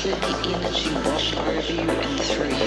Just let the energy wash over you and through you.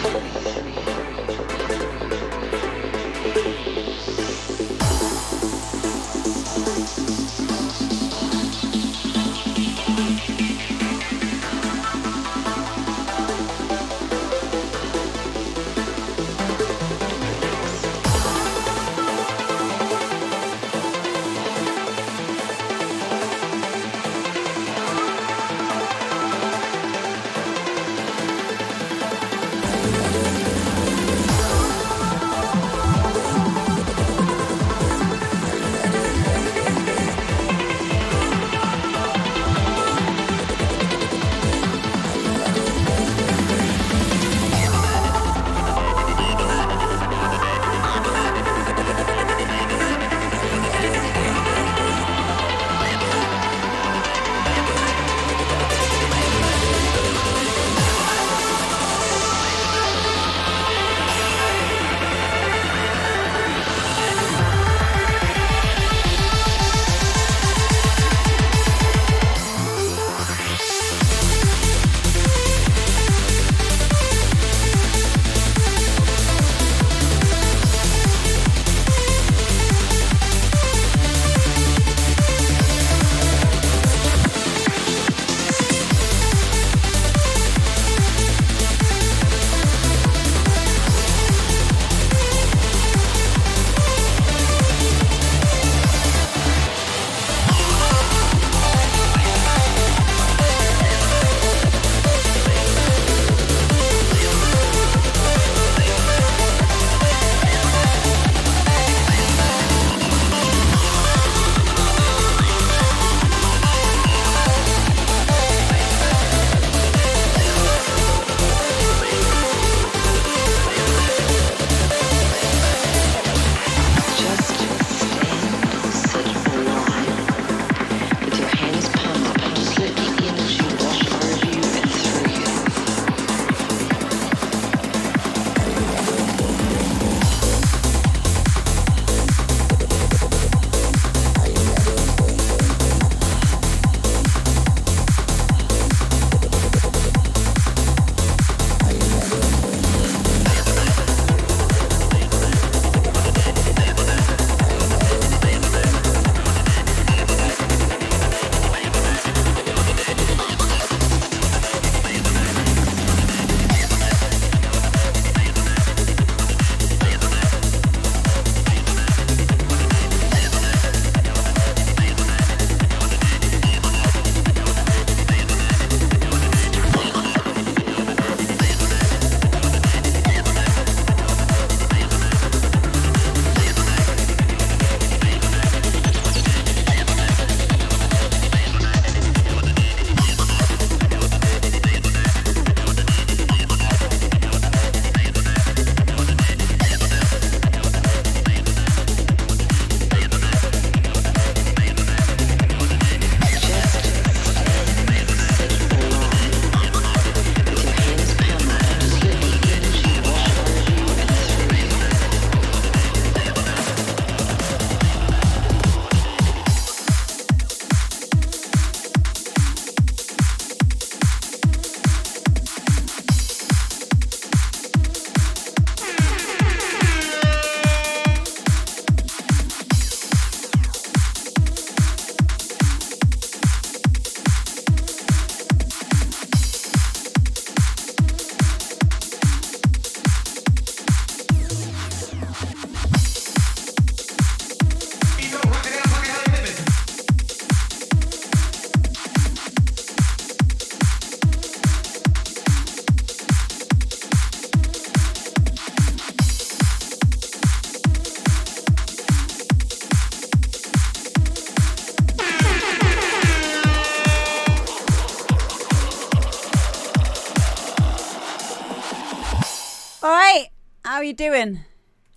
All right, how are you doing?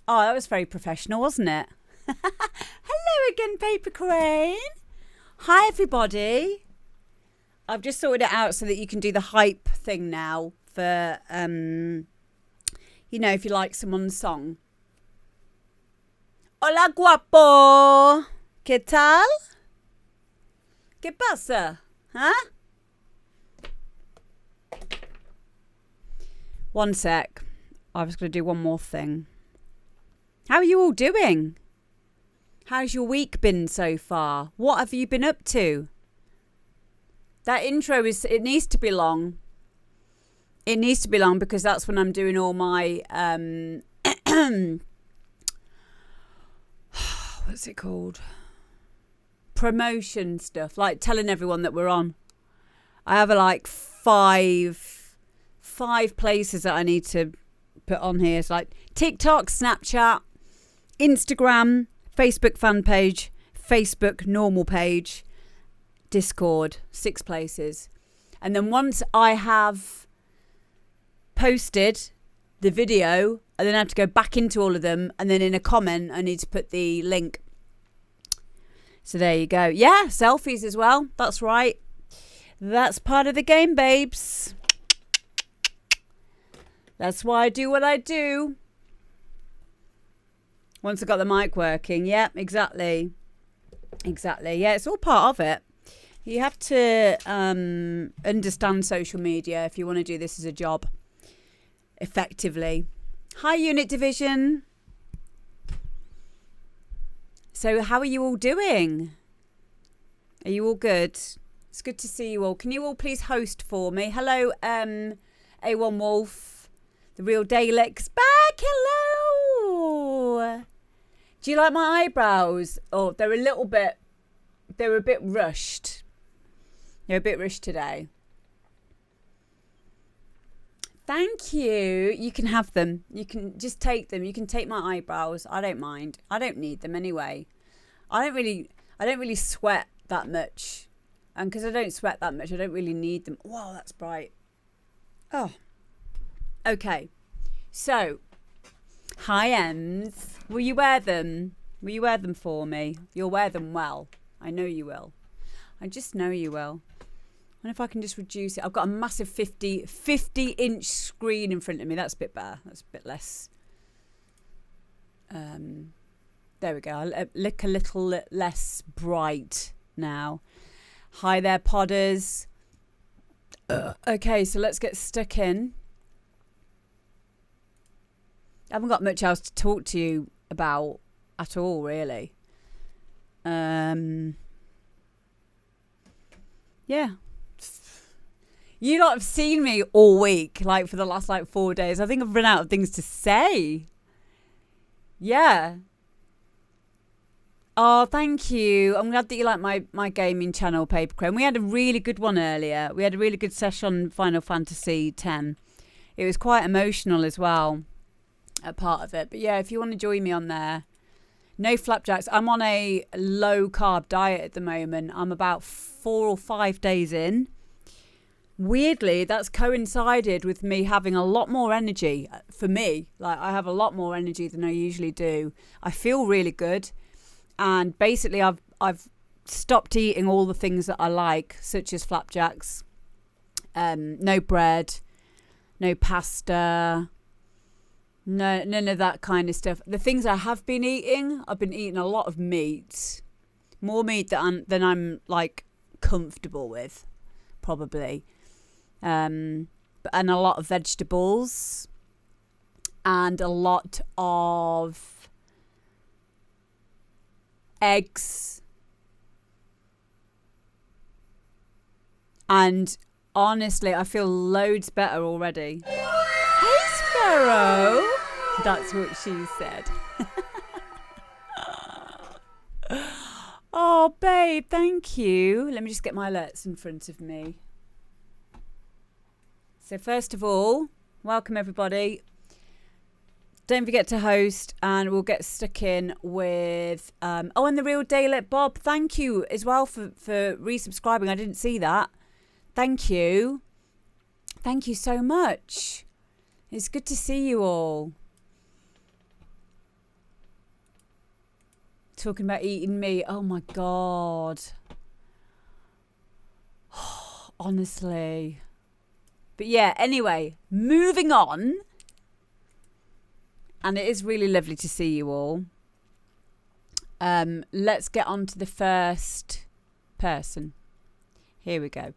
Oh, that was very professional, wasn't it? Hello again, Paper Crane. Hi, everybody. I've just sorted it out so that you can do the hype thing now for, you know, if you like someone's song. Hola, guapo. ¿Qué tal? ¿Qué pasa? Huh? One sec. I was going to do one more thing. How are you all doing? How's your week been so far? What have you been up to? That intro it needs to be long. It needs to be long because that's when I'm doing all my what's it called? Promotion stuff, like telling everyone that we're on. I have like five places that I need to put on here. It's like TikTok, Snapchat, Instagram, Facebook fan page, Facebook normal page, Discord, 6 places. And then once I have posted the video, I then have to go back into all of them, and then in a comment I need to put the link. So there you go. Yeah, selfies as well. That's right. That's part of the game, babes. That's why I do what I do. Once I got the mic working. Yeah, exactly. Exactly. Yeah, it's all part of it. You have to understand social media if you want to do this as a job effectively. Hi, Unit Division. So how are you all doing? Are you all good? It's good to see you all. Can you all please host for me? Hello, A1 Wolf. The Real Dalek's back. Hello. Do you like my eyebrows? Oh, they're a bit rushed. They're a bit rushed today. Thank you. You can have them. You can just take them. You can take my eyebrows. I don't mind. I don't need them anyway. I don't really sweat that much. And because I don't sweat that much, I don't really need them. Wow, that's bright. Oh. Okay. So, hi, Ems. Will you wear them? Will you wear them for me? You'll wear them well. I know you will. I just know you will. I wonder if I can just reduce it. I've got a massive 50-inch screen in front of me. That's a bit better. That's a bit less. There we go. I'll look a little less bright now. Hi there, podders. Okay, so let's get stuck in. I haven't got much else to talk to you about at all, really. Yeah. You lot have seen me all week, like for the last 4 days. I think I've run out of things to say. Yeah. Oh, thank you. I'm glad that you like my gaming channel, Paper Crane. We had a really good one earlier. We had a really good session on Final Fantasy X. It was quite emotional as well, a part of it. But yeah, if you want to join me on there. No flapjacks. I'm on a low carb diet at the moment. I'm about 4 or 5 days in. Weirdly, that's coincided with me having a lot more energy for me. Like, I have a lot more energy than I usually do. I feel really good. And basically, I've stopped eating all the things that I like, such as flapjacks, no bread, no pasta, no, none of that kind of stuff. The things I have been eating, I've been eating a lot of meat, more meat than I'm like comfortable with, probably, and a lot of vegetables, and a lot of eggs, and honestly, I feel loads better already. Hey, Sparrow. That's what she said. Oh, babe, thank you. Let me just get my alerts in front of me. So first of all, welcome everybody. Don't forget to host, and we'll get stuck in with and the Real Daylit Bob. Thank you as well for resubscribing. I didn't see that. Thank you. Thank you so much. It's good to see you all. Talking about eating meat. Oh my God. Honestly. But yeah, anyway, moving on. And it is really lovely to see you all. Let's get on to the first person. Here we go.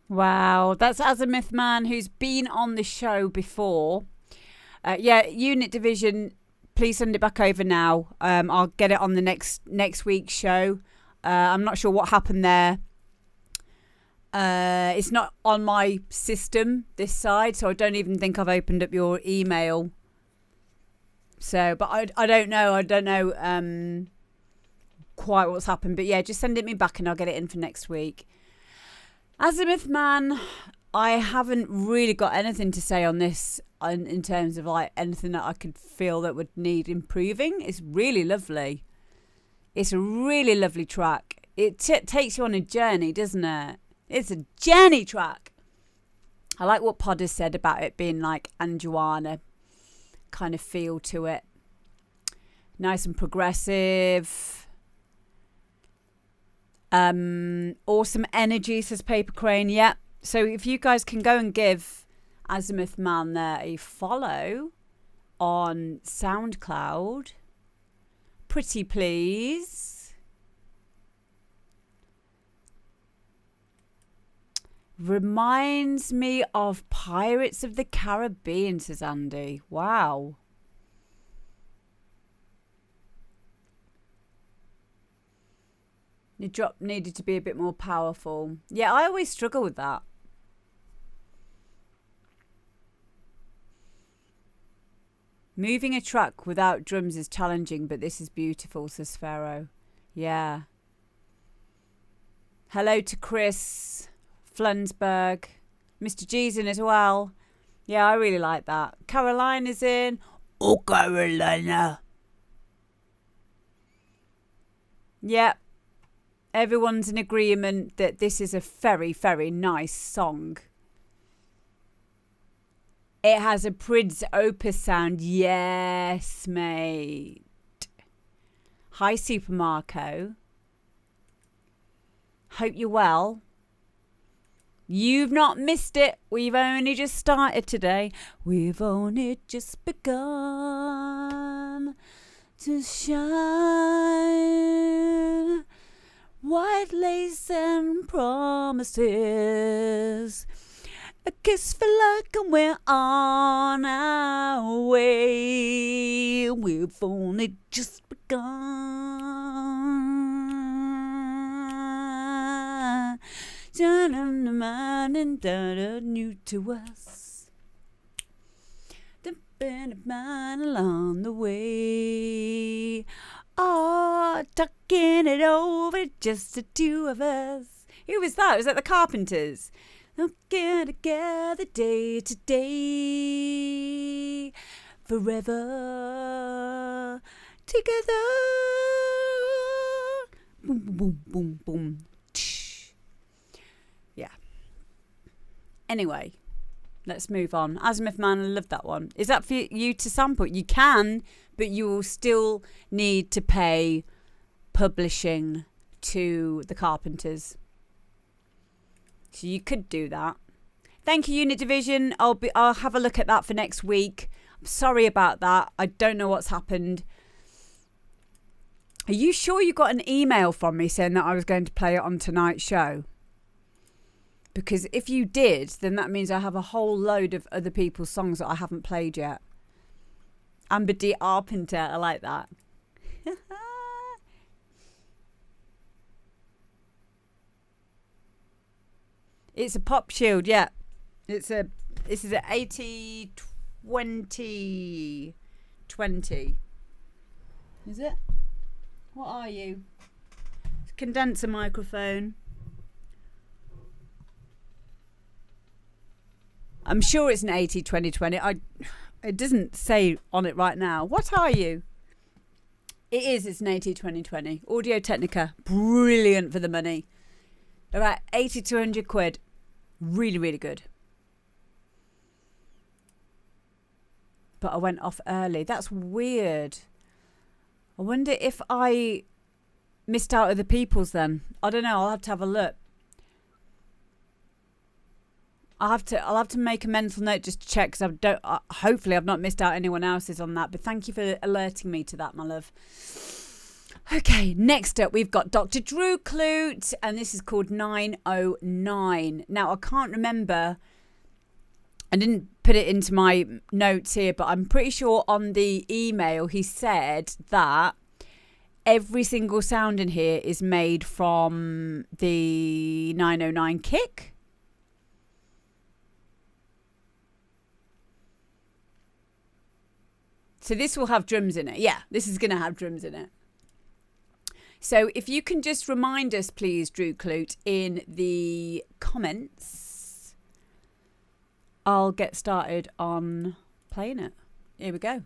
Wow, that's Azimuth Man, who's been on the show before. Yeah, Unit Division, please send it back over now. I'll get it on the next week's show. I'm not sure what happened there. It's not on my system this side, so I don't even think I've opened up your email. So, but I don't know quite what's happened. But yeah, just send it me back and I'll get it in for next week. Azimuth Man, I haven't really got anything to say on this in terms of like anything that I could feel that would need improving. It's really lovely. It's a really lovely track. It takes you on a journey, doesn't it? It's a journey track. I like what Pod has said about it being like Anjuana kind of feel to it. Nice and progressive. Awesome energy, says Paper Crane. Yeah. So if you guys can go and give Azimuth Man there a follow on SoundCloud, pretty please. Reminds me of Pirates of the Caribbean, says Andy. Wow. The drop needed to be a bit more powerful. Yeah, I always struggle with that. Moving a track without drums is challenging, but this is beautiful, says Pharaoh. Yeah. Hello to Chris Flunsberg. Mr. G's in as well. Yeah, I really like that. Caroline is in. Oh, Carolina. Yeah. Everyone's in agreement that this is a very, very nice song. It has a Prince Opus sound. Yes, mate. Hi, Super Marco. Hope you're well. You've not missed it. We've only just started today. We've only just begun to shine. White lace and promises. A kiss for luck and we're on our way. We've only just begun. New to us. The band of mine along the way. Oh, talking it over, just the two of us. Who was that? Was that the Carpenters? Looking together day to day, forever together. Boom, boom, boom, boom, boom. Yeah. Anyway, let's move on. Azimuth Man, I love that one. Is that for you to sample? You can, but you will still need to pay publishing to the Carpenters. So you could do that. Thank you, Unit Division. I'll have a look at that for next week. I'm sorry about that. I don't know what's happened. Are you sure you got an email from me saying that I was going to play it on tonight's show? Because if you did, then that means I have a whole load of other people's songs that I haven't played yet. Amber D. Arpenter, I like that. It's a pop shield, yeah. This is an 80-20. Is it? What are you? It's a condenser microphone. I'm sure it's an 80-20-20. It doesn't say on it right now. What are you? It is. It's an 80-20-20. Audio Technica. Brilliant for the money. About 80 to 100 quid. Really, really good. But I went off early. That's weird. I wonder if I missed out other people's then. I don't know. I'll have to have a look. I'll have to make a mental note just to check because hopefully I've not missed out anyone else's on that. But thank you for alerting me to that, my love. Okay, next up we've got Dr. Drew Clute, and this is called 909. Now, I can't remember, I didn't put it into my notes here, but I'm pretty sure on the email he said that every single sound in here is made from the 909 kick. So this will have drums in it. Yeah, this is going to have drums in it. So if you can just remind us, please, Drew Clute, in the comments, I'll get started on playing it. Here we go.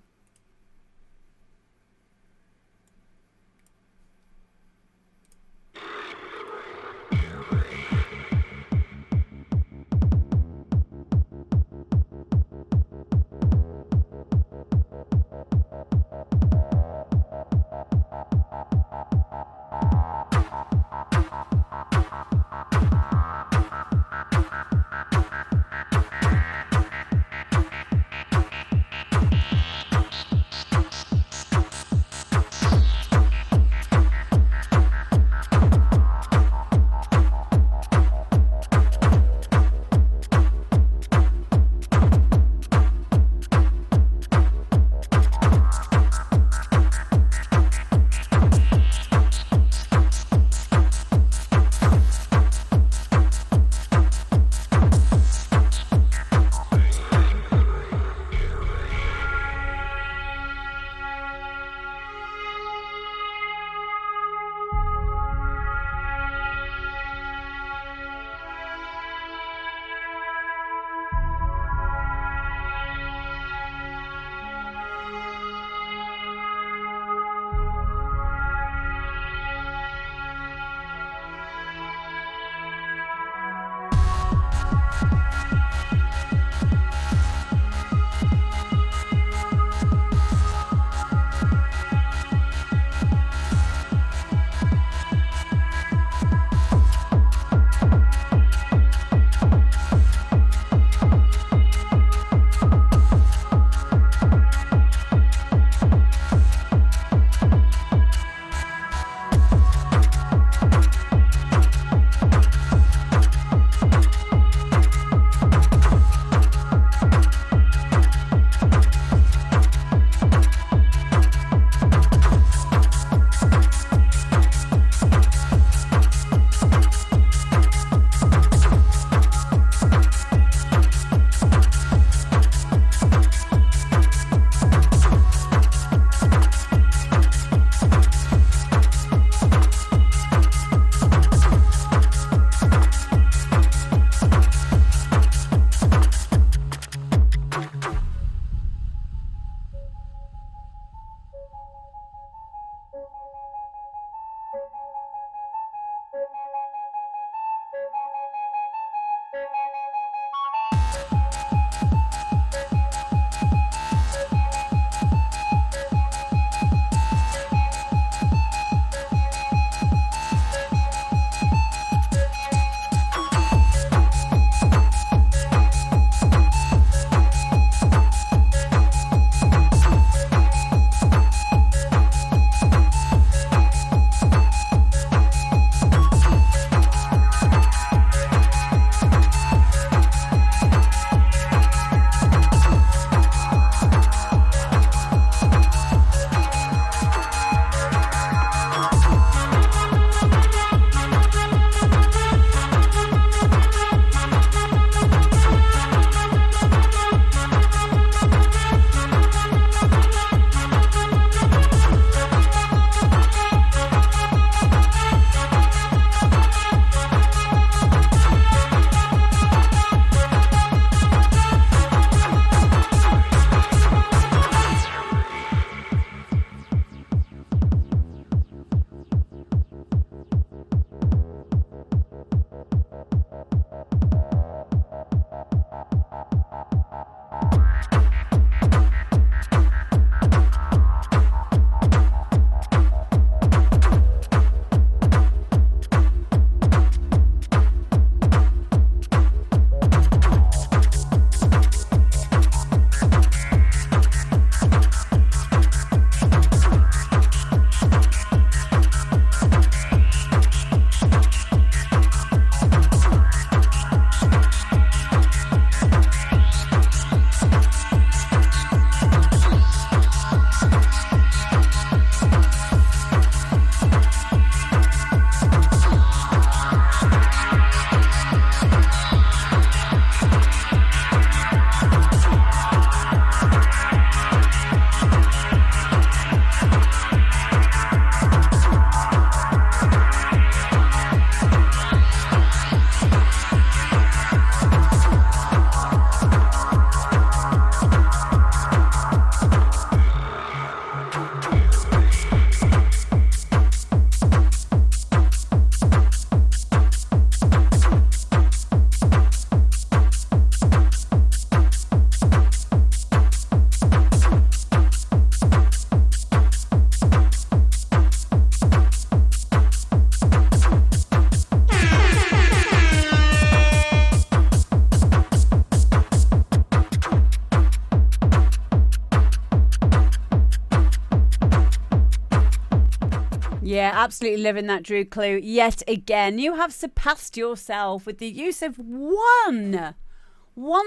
absolutely living that, Drew Clue. Yet again, you have surpassed yourself with the use of one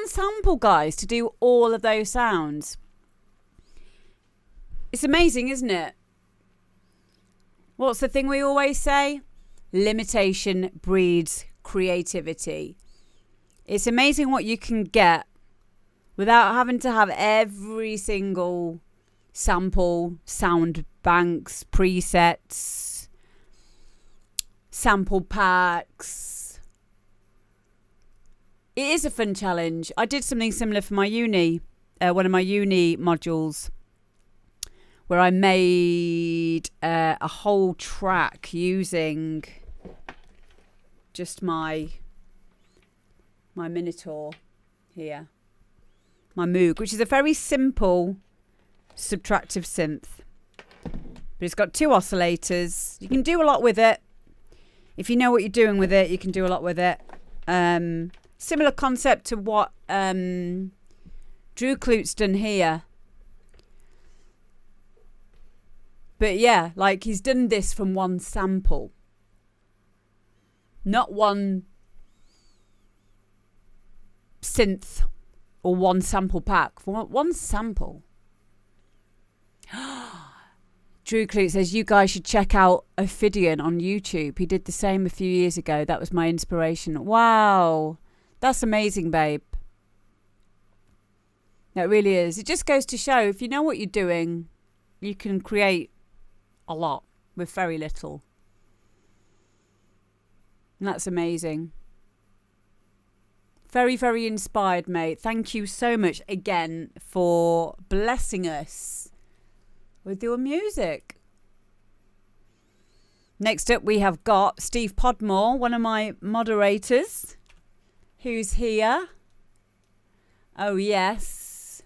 sample, guys, to do all of those sounds. It's amazing, isn't it? What's the thing we always say? Limitation breeds creativity. It's amazing what you can get without having to have every single sample, sound banks, presets, sample packs. It is a fun challenge. I did something similar for my uni, one of my uni modules, where I made a whole track using just my Minotaur here, my Moog, which is a very simple subtractive synth, but it's got 2 oscillators. You can do a lot with it. If you know what you're doing with it, you can do a lot with it. Similar concept to what Drew Clute's done here. But yeah, like he's done this from one sample. Not one synth or one sample pack. For one sample. Drew Clute says, you guys should check out Ophidian on YouTube. He did the same a few years ago. That was my inspiration. Wow. That's amazing, babe. That really is. It just goes to show, if you know what you're doing, you can create a lot with very little. And that's amazing. Very, very inspired, mate. Thank you so much again for blessing us with your music. Next up, we have got Steve Podmore, one of my moderators, who's here. Oh, yes.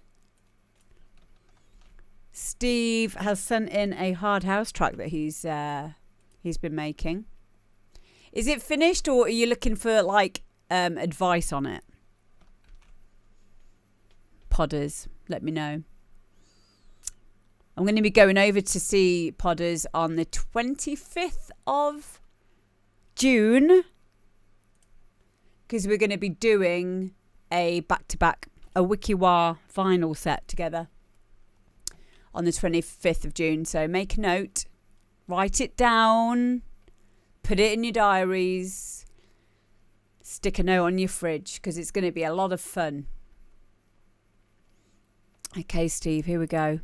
Steve has sent in a hard house track that he's been making. Is it finished, or are you looking for like advice on it? Podders, let me know. I'm going to be going over to see Podders on the 25th of June, because we're going to be doing a back-to-back, a Wikiwah vinyl set together on the 25th of June. So make a note, write it down, put it in your diaries, stick a note on your fridge, because it's going to be a lot of fun. Okay, Steve, here we go.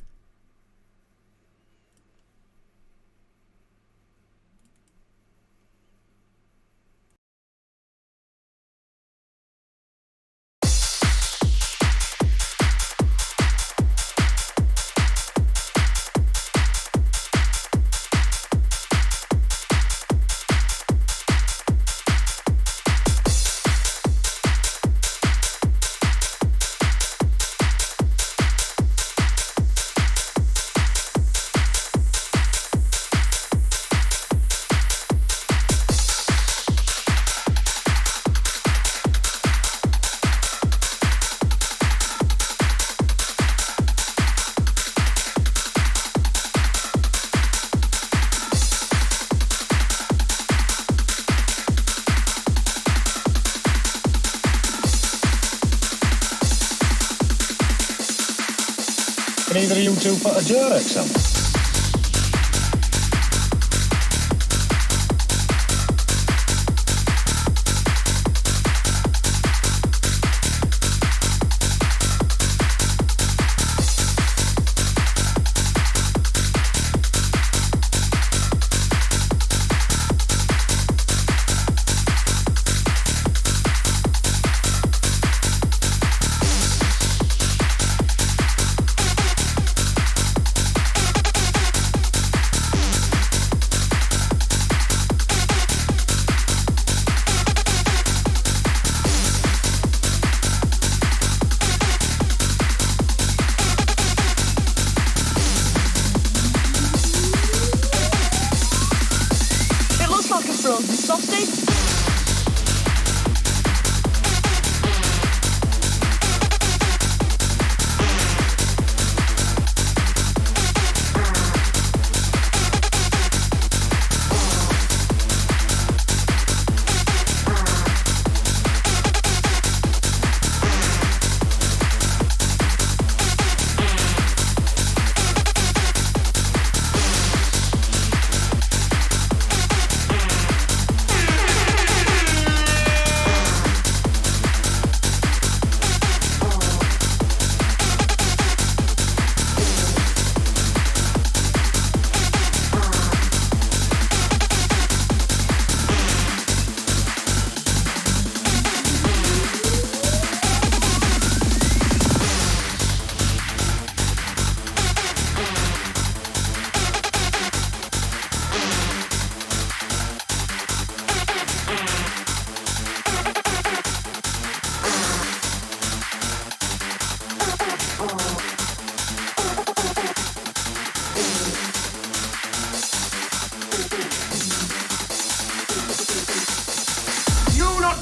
Can either of you two put a Durex on?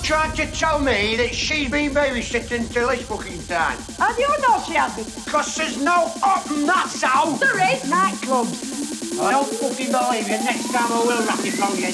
trying to tell me that she's been babysitting till this fucking time? How do you know she has been? Because there's no open, that's how. There is nightclubs. I don't fucking believe you. Next time I will wrap it round your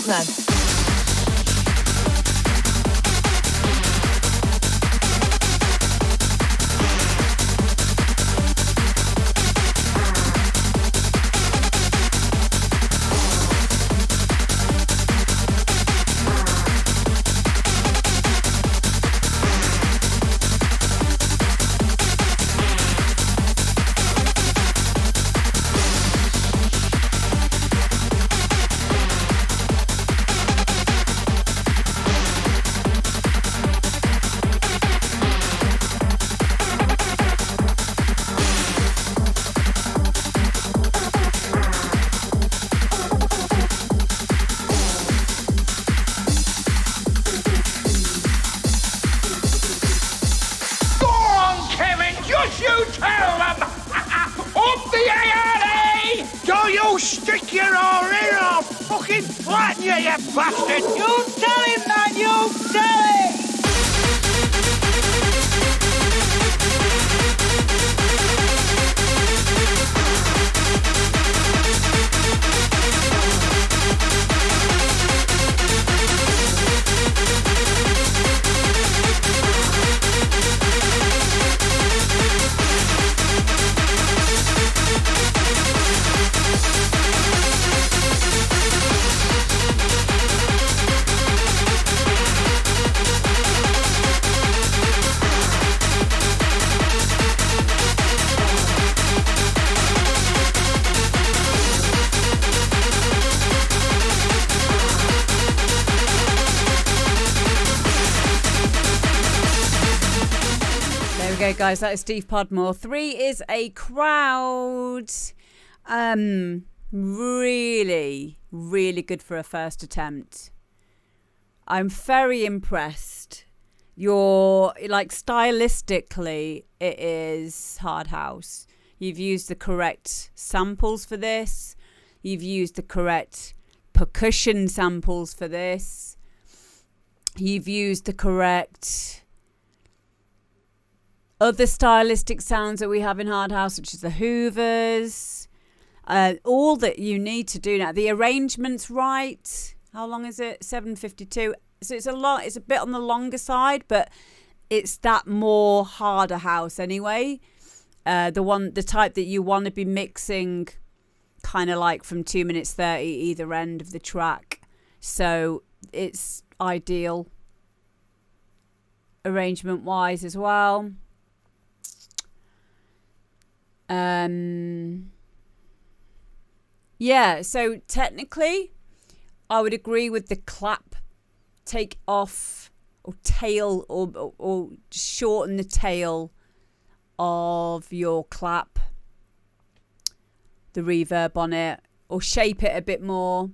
then. Stick your oar in or I'll fucking flatten you, you bastard! You tell him, man, you tell him! There we go, guys. That is Steve Podmore. 3 is a crowd. Really, really good for a first attempt. I'm very impressed. You're like stylistically, it is hard house. You've used the correct samples for this. You've used the correct percussion samples for this. You've used the correct other stylistic sounds that we have in hard house, which is the hoovers. All that you need to do now. The arrangement's right. How long is it? 7:52. So it's a bit on the longer side, but it's that more harder house anyway. The type that you want to be mixing kind of like from 2 minutes 30 either end of the track. So it's ideal arrangement wise as well. Yeah, so technically I would agree with the clap, take off or tail or shorten the tail of your clap, the reverb on it, or shape it a bit more.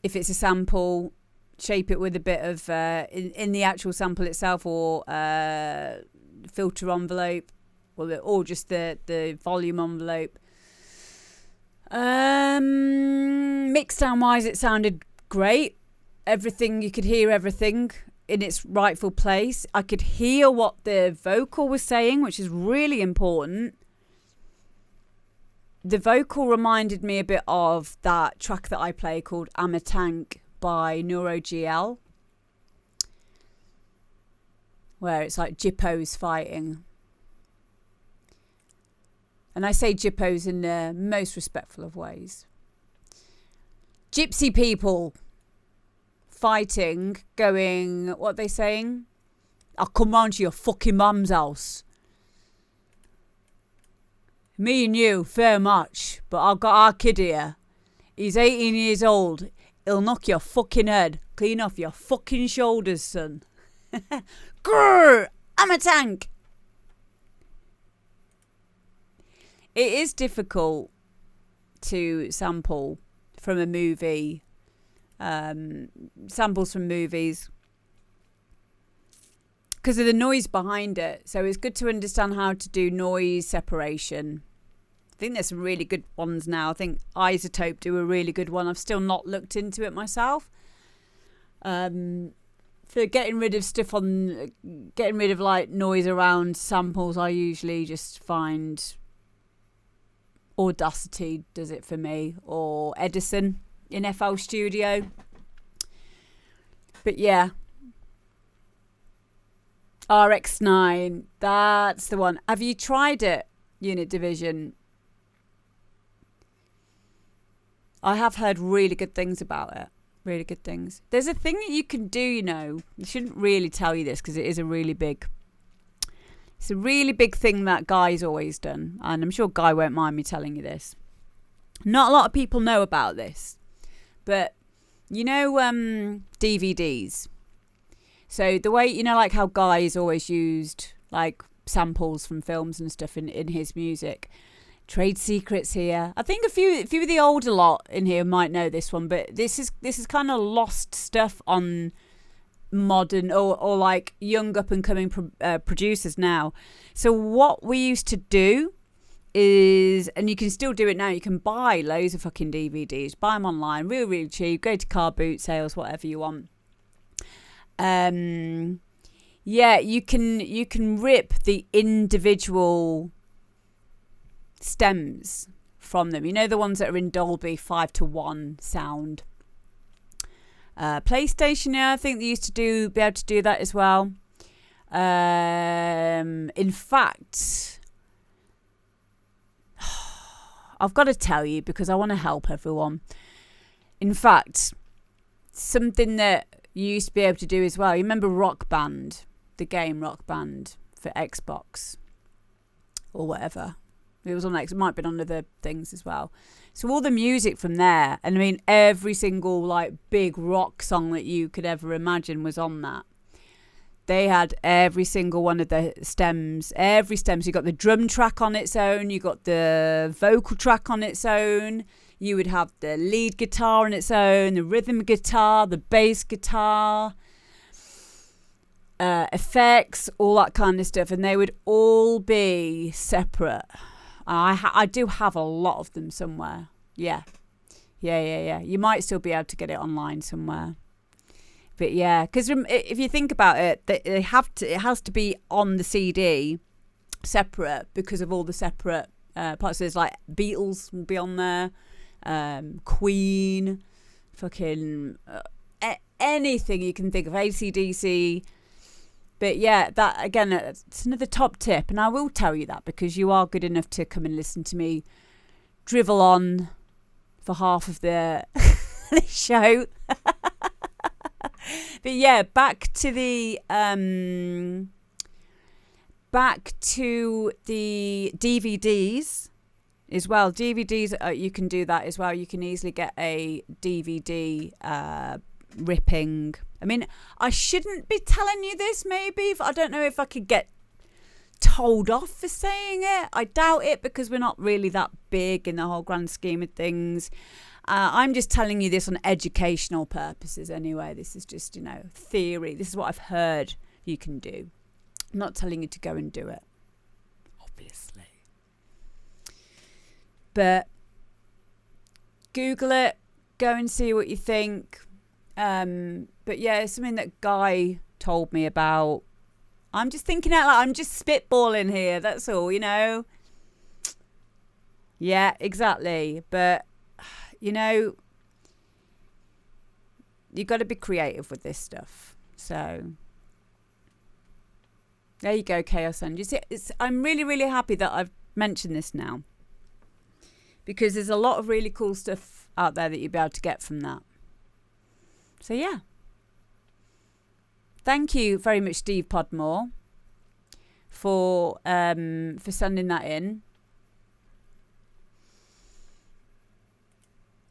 If it's a sample, shape it with a bit of in the actual sample itself, or filter envelope, or just the volume envelope. Mix down wise, it sounded great. Everything, you could hear everything in its rightful place. I could hear what the vocal was saying, which is really important. The vocal reminded me a bit of that track that I play called I'm a Tank by NeuroGL, where it's like Jippos fighting. And I say Jippos in the most respectful of ways. Gypsy people fighting, going, what are they saying? I'll come round to your fucking mum's house. Me and you, fair much, but I've got our kid here. He's 18 years old. He'll knock your fucking head clean off your fucking shoulders, son. Grrr! I'm a tank. It is difficult to sample from a movie, samples from movies, because of the noise behind it. So it's good to understand how to do noise separation. I think there's some really good ones now. I think Isotope do a really good one. I've still not looked into it myself. For getting rid of stuff getting rid of like noise around samples, I usually just find Audacity does it for me, or Edison in FL Studio. But yeah, RX9, that's the one. Have you tried it, Unit Division? I have heard really good things about it. Really good things. There's a thing that you can do, you know. I shouldn't really tell you this because it is a really big... It's a really big thing that Guy's always done. And I'm sure Guy won't mind me telling you this. Not a lot of people know about this. But, you know, DVDs. So the way, you know, like how Guy's always used, like, samples from films and stuff in his music. Trade secrets here. I think a few of the older lot in here might know this one, but this is kind of lost stuff on modern or like young up and coming producers now. So what we used to do is, and you can still do it now, you can buy loads of fucking DVDs, buy them online, really, really cheap, go to car boot sales, whatever you want. Yeah, you can rip the individual stems from them, you know, the ones that are in Dolby 5:1 sound. PlayStation, yeah, I think they used to be able to do that as well. In fact, I've got to tell you because I want to help everyone. In fact, something that you used to be able to do as well, you remember Rock Band, the game Rock Band for Xbox or whatever. It was on X. It might have been on other things as well. So all the music from there, and I mean every single like big rock song that you could ever imagine was on that. They had every single one of the stems, every stem. So you got the drum track on its own, you got the vocal track on its own, you would have the lead guitar on its own, the rhythm guitar, the bass guitar, effects, all that kind of stuff, and they would all be separate. I do have a lot of them somewhere. Yeah. You might still be able to get it online somewhere. But yeah, because if you think about it, it has to be on the CD separate because of all the separate parts. So there's like Beatles will be on there, Queen, fucking anything you can think of, AC/DC. But yeah, that again, it's another top tip, and I will tell you that because you are good enough to come and listen to me drivel on for half of the show. But yeah, back to the DVDs as well. DVDs, you can do that as well. You can easily get a DVD ripping. I mean, I shouldn't be telling you this, maybe. I don't know if I could get told off for saying it. I doubt it because we're not really that big in the whole grand scheme of things. I'm just telling you this on educational purposes anyway. This is just, theory. This is what I've heard you can do. I'm not telling you to go and do it, obviously. But Google it, go and see what you think. But yeah, it's something that Guy told me about. I'm just thinking out loud. I'm just spitballing here. That's all, Yeah, exactly. But, you've got to be creative with this stuff. So, there you go, Chaos End. You see, I'm really, really happy that I've mentioned this now. Because there's a lot of really cool stuff out there that you'll be able to get from that. So, yeah. Thank you very much, Steve Podmore, for sending that in.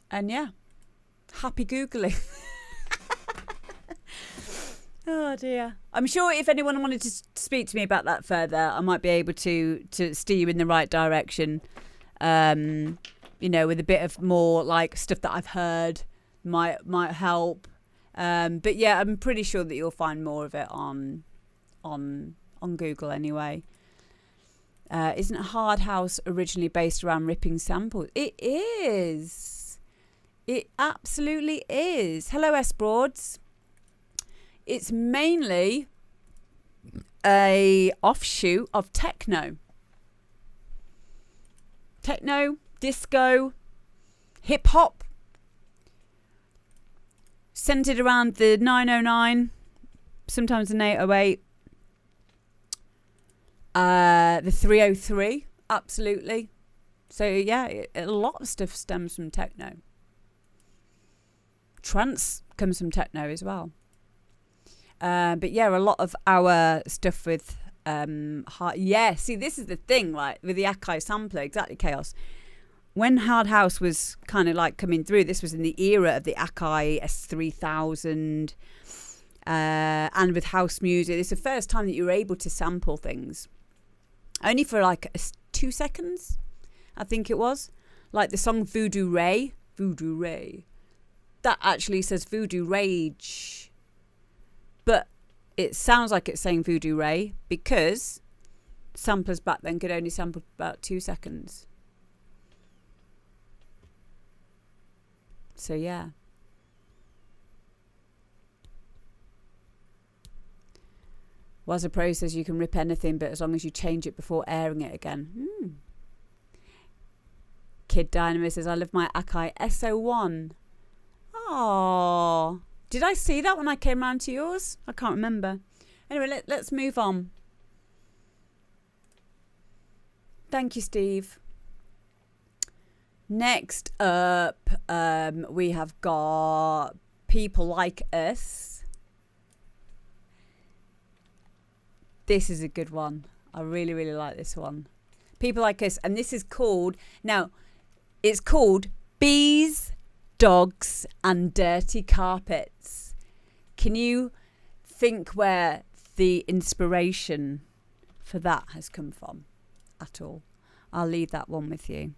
And yeah, happy Googling. Oh dear. I'm sure if anyone wanted to speak to me about that further, I might be able to steer you in the right direction. With a bit of more like stuff that I've heard might help. But yeah, I'm pretty sure that you'll find more of it on Google anyway. Isn't Hard House originally based around ripping samples? It is. It absolutely is. Hello, S Broads. It's mainly a offshoot of techno. Techno, disco, hip hop. Centered around the 909, sometimes the 808, the 303, absolutely. So yeah, a lot of stuff stems from techno. Trance comes from techno as well. But yeah, a lot of our stuff with see, this is the thing, right, with the Akai sampler, exactly, Chaos. When Hard House was kind of like coming through, this was in the era of the Akai S3000 and with house music. It's the first time that you were able to sample things. Only for like 2 seconds, I think it was. Like the song Voodoo Ray. That actually says Voodoo Rage. But it sounds like it's saying Voodoo Ray because samplers back then could only sample about 2 seconds. So yeah. Was a process you can rip anything, but as long as you change it before airing it again. Kid Dynamo says, I love my Akai SO1. Oh, did I see that when I came round to yours? I can't remember. Anyway, let's move on. Thank you, Steve. Next up, we have got People Like Us. This is a good one. I really, really like this one. People Like Us. And this is called, now, it's called Bees, Dogs and Dirty Carpets. Can you think where the inspiration for that has come from at all? I'll leave that one with you.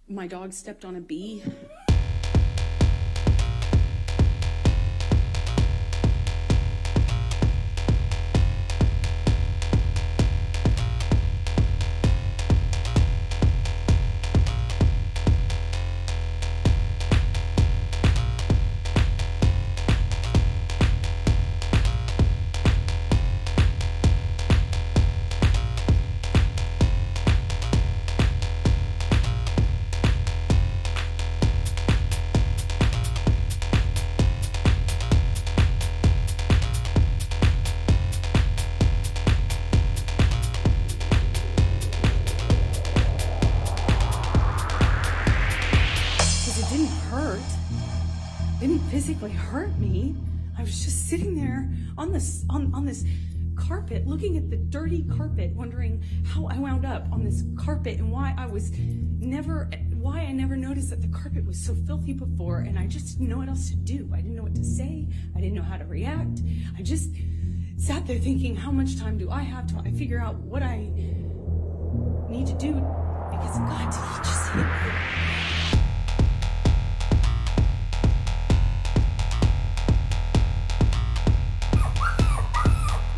My dog stepped on a bee. didn't physically hurt me. I was just sitting there on this carpet, looking at the dirty carpet, wondering how I wound up on this carpet and why I never noticed that the carpet was so filthy before, and I just didn't know what else to do. I didn't know what to say. I didn't know how to react. I just sat there thinking, how much time do I have till I figure out what I need to do? Because God, he just hit me.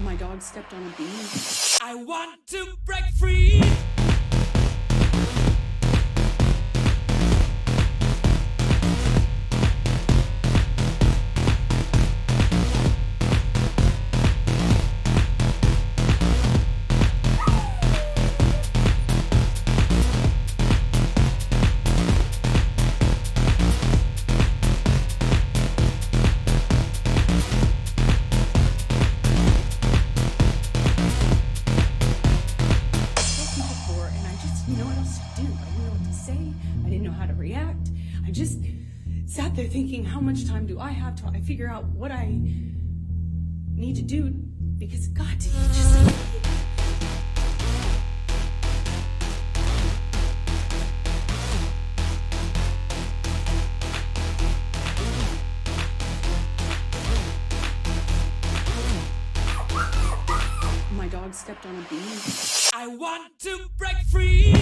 My dog stepped on a bee. I want to break free. Thinking, how much time do I have till I figure out what I need to do? Because God, he just... My dog stepped on a bee. I want to break free.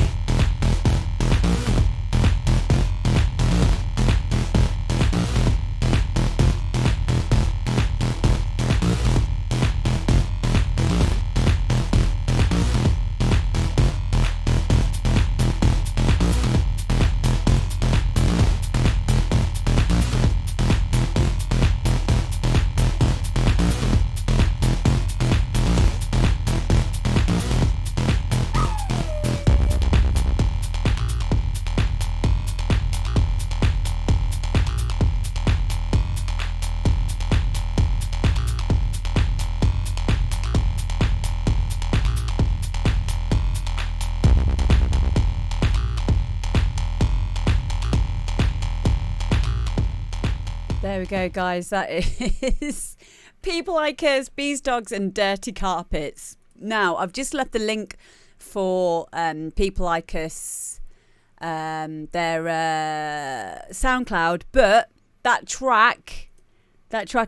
There we go, guys. That is People Like Us, Bees, Dogs and Dirty Carpets. Now, I've just left the link for People Like Us, their SoundCloud, but that track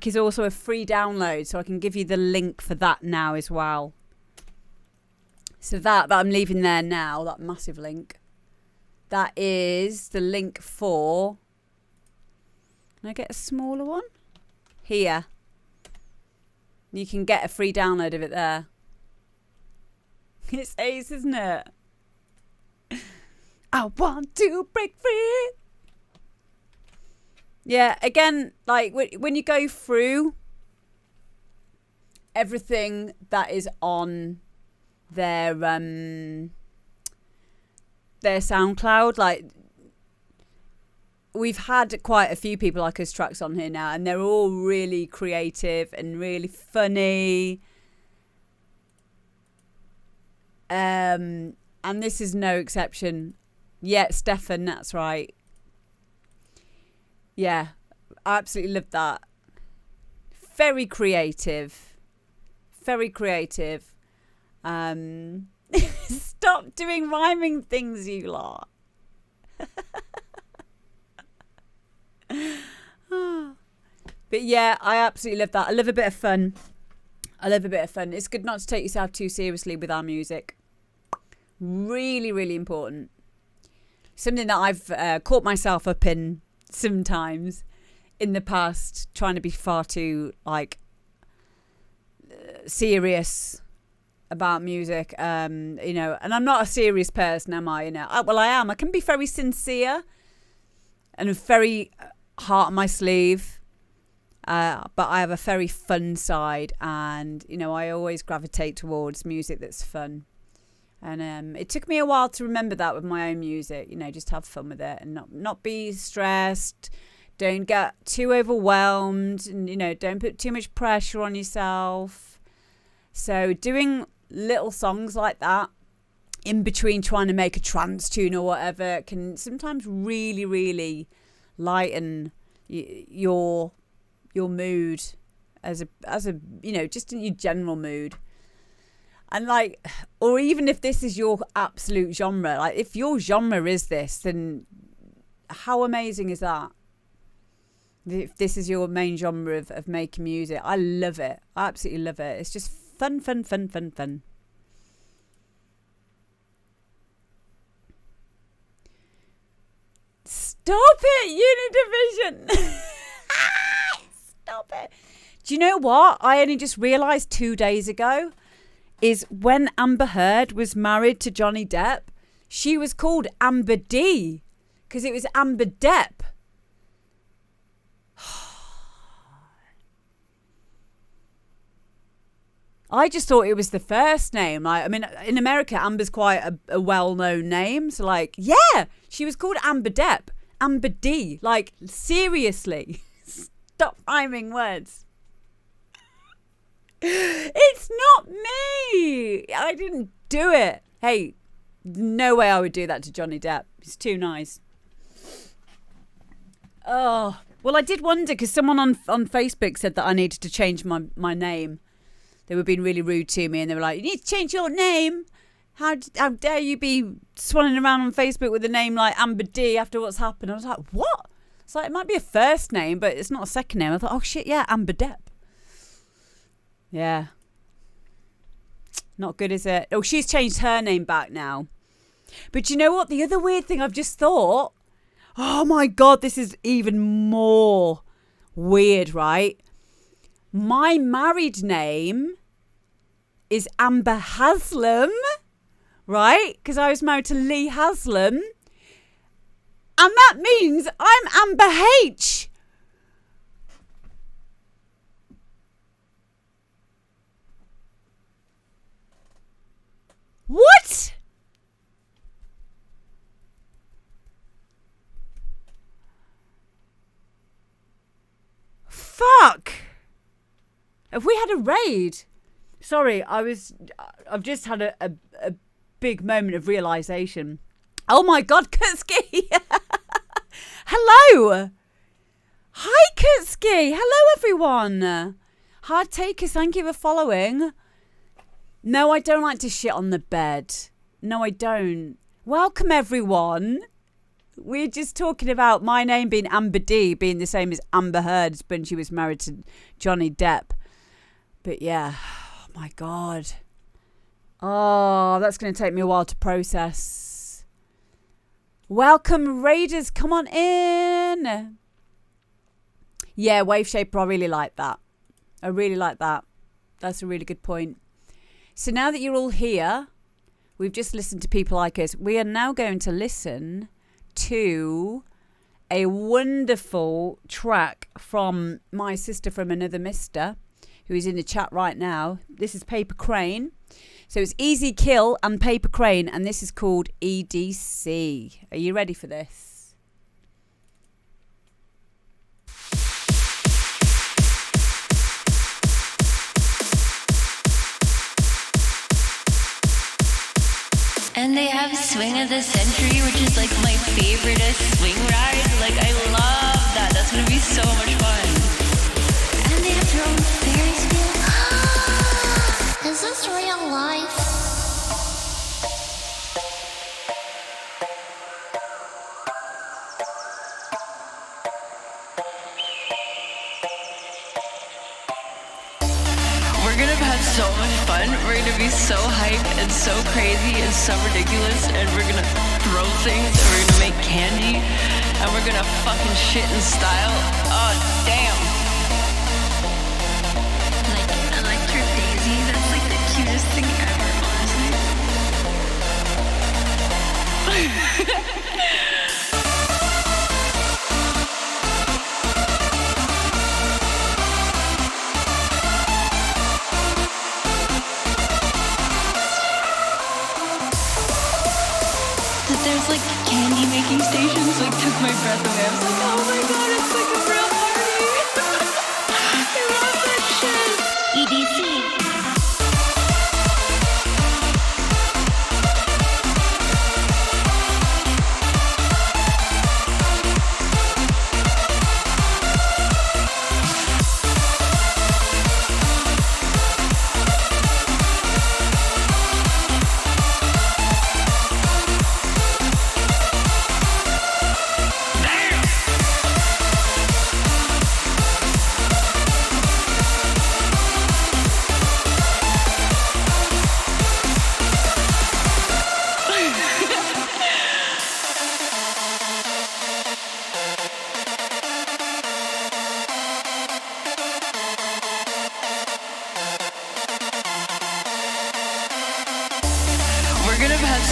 is also a free download, so I can give you the link for that now as well. So that I'm leaving there now, that massive link, that is the link for... Can I get a smaller one? Here. You can get a free download of it there. It's ace, isn't it? I want to break free. Yeah, again, like when you go through everything that is on their SoundCloud, like... We've had quite a few People Like Us tracks on here now, and they're all really creative and really funny. And this is no exception. Yeah, Stefan, that's right. Yeah, I absolutely love that. Very creative. Very creative. Stop doing rhyming things, you lot. But yeah, I absolutely love that. I love a bit of fun. It's good not to take yourself too seriously with our music. Really, really important. Something that I've caught myself up in sometimes in the past, trying to be far too serious about music. And I'm not a serious person, am I? Well, I am. I can be very sincere and very heart on my sleeve. But I have a very fun side, and I always gravitate towards music that's fun. And it took me a while to remember that with my own music. Just have fun with it and not be stressed. Don't get too overwhelmed, and don't put too much pressure on yourself. So doing little songs like that in between trying to make a trance tune or whatever can sometimes really, really lighten your mood as a just in your general mood. And like, or even if this is your absolute genre, like if your genre is this, then how amazing is that? If this is your main genre of making music, I love it. I absolutely love it. It's just fun. Stop it, Unidivision. Stop it. Do you know what? I only just realised 2 days ago is when Amber Heard was married to Johnny Depp, she was called Amber D because it was Amber Depp. I just thought it was the first name. I mean, in America, Amber's quite a well-known name. So like, yeah, she was called Amber Depp. Amber D. Like, seriously. Stop rhyming words. It's not me. I didn't do it. Hey, no way I would do that to Johnny Depp. He's too nice. Oh, well, I did wonder because someone on Facebook said that I needed to change my name. They were being really rude to me and they were like, you need to change your name. How dare you be swanning around on Facebook with a name like Amber D after what's happened? I was like, what? It's like, it might be a first name, but it's not a second name. I thought, oh shit, yeah, Amber Depp. Yeah. Not good, is it? Oh, she's changed her name back now. But you know what? The other weird thing I've just thought, oh my God, this is even more weird, right? My married name is Amber Haslam, right? Because I was married to Lee Haslam. And that means I'm Amber H. What? Fuck. Have we had a raid? Sorry, I've just had a big moment of realisation. Oh my God, Kutski! Hello! Hi, Kutski! Hello, everyone! Hard takers, thank you for following. No, I don't like to shit on the bed. No, I don't. Welcome, everyone. We're just talking about my name being Amber D, being the same as Amber Heard when she was married to Johnny Depp. But yeah, oh my God. Oh, that's going to take me a while to process. Welcome, Raiders. Come on in. Yeah, Wave Shaper, I really like that. I really like that. That's a really good point. So now that you're all here, we've just listened to people like us. We are now going to listen to a wonderful track from my sister from another mister, who is in the chat right now. This is Paper Crane. So it's Easy Kill and Paper Crane, and this is called EDC. Are you ready for this? And they have Swing of the Century, which is like my favoriteest swing ride. Like, I love that. That's gonna be so much fun. And they have their own Ferris wheel. Is this real life? We're gonna have so much fun. We're gonna be so hyped and so crazy and so ridiculous, and we're gonna throw things, and we're gonna make candy, and we're gonna fucking shit in style. Oh damn! Like Electric Daisy, that's like the cutest thing ever, honestly. There's like candy making stations, like took my breath away. I was like, oh my God, it's like a real party. I love that shit. EDC.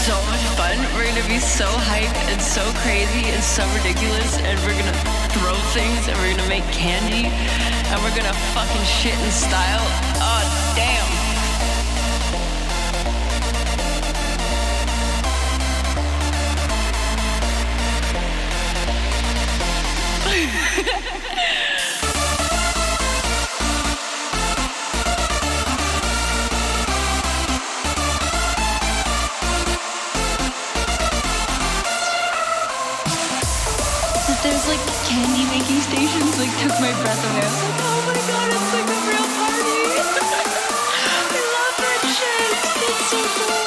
so much fun. We're gonna be so hyped and so crazy and so ridiculous, and we're gonna throw things and we're gonna make candy and we're gonna fucking shit in style. Oh damn. There's like candy making stations, like took my breath away. I was like, oh my god, it's like a real party. I love that shit. It's so cool.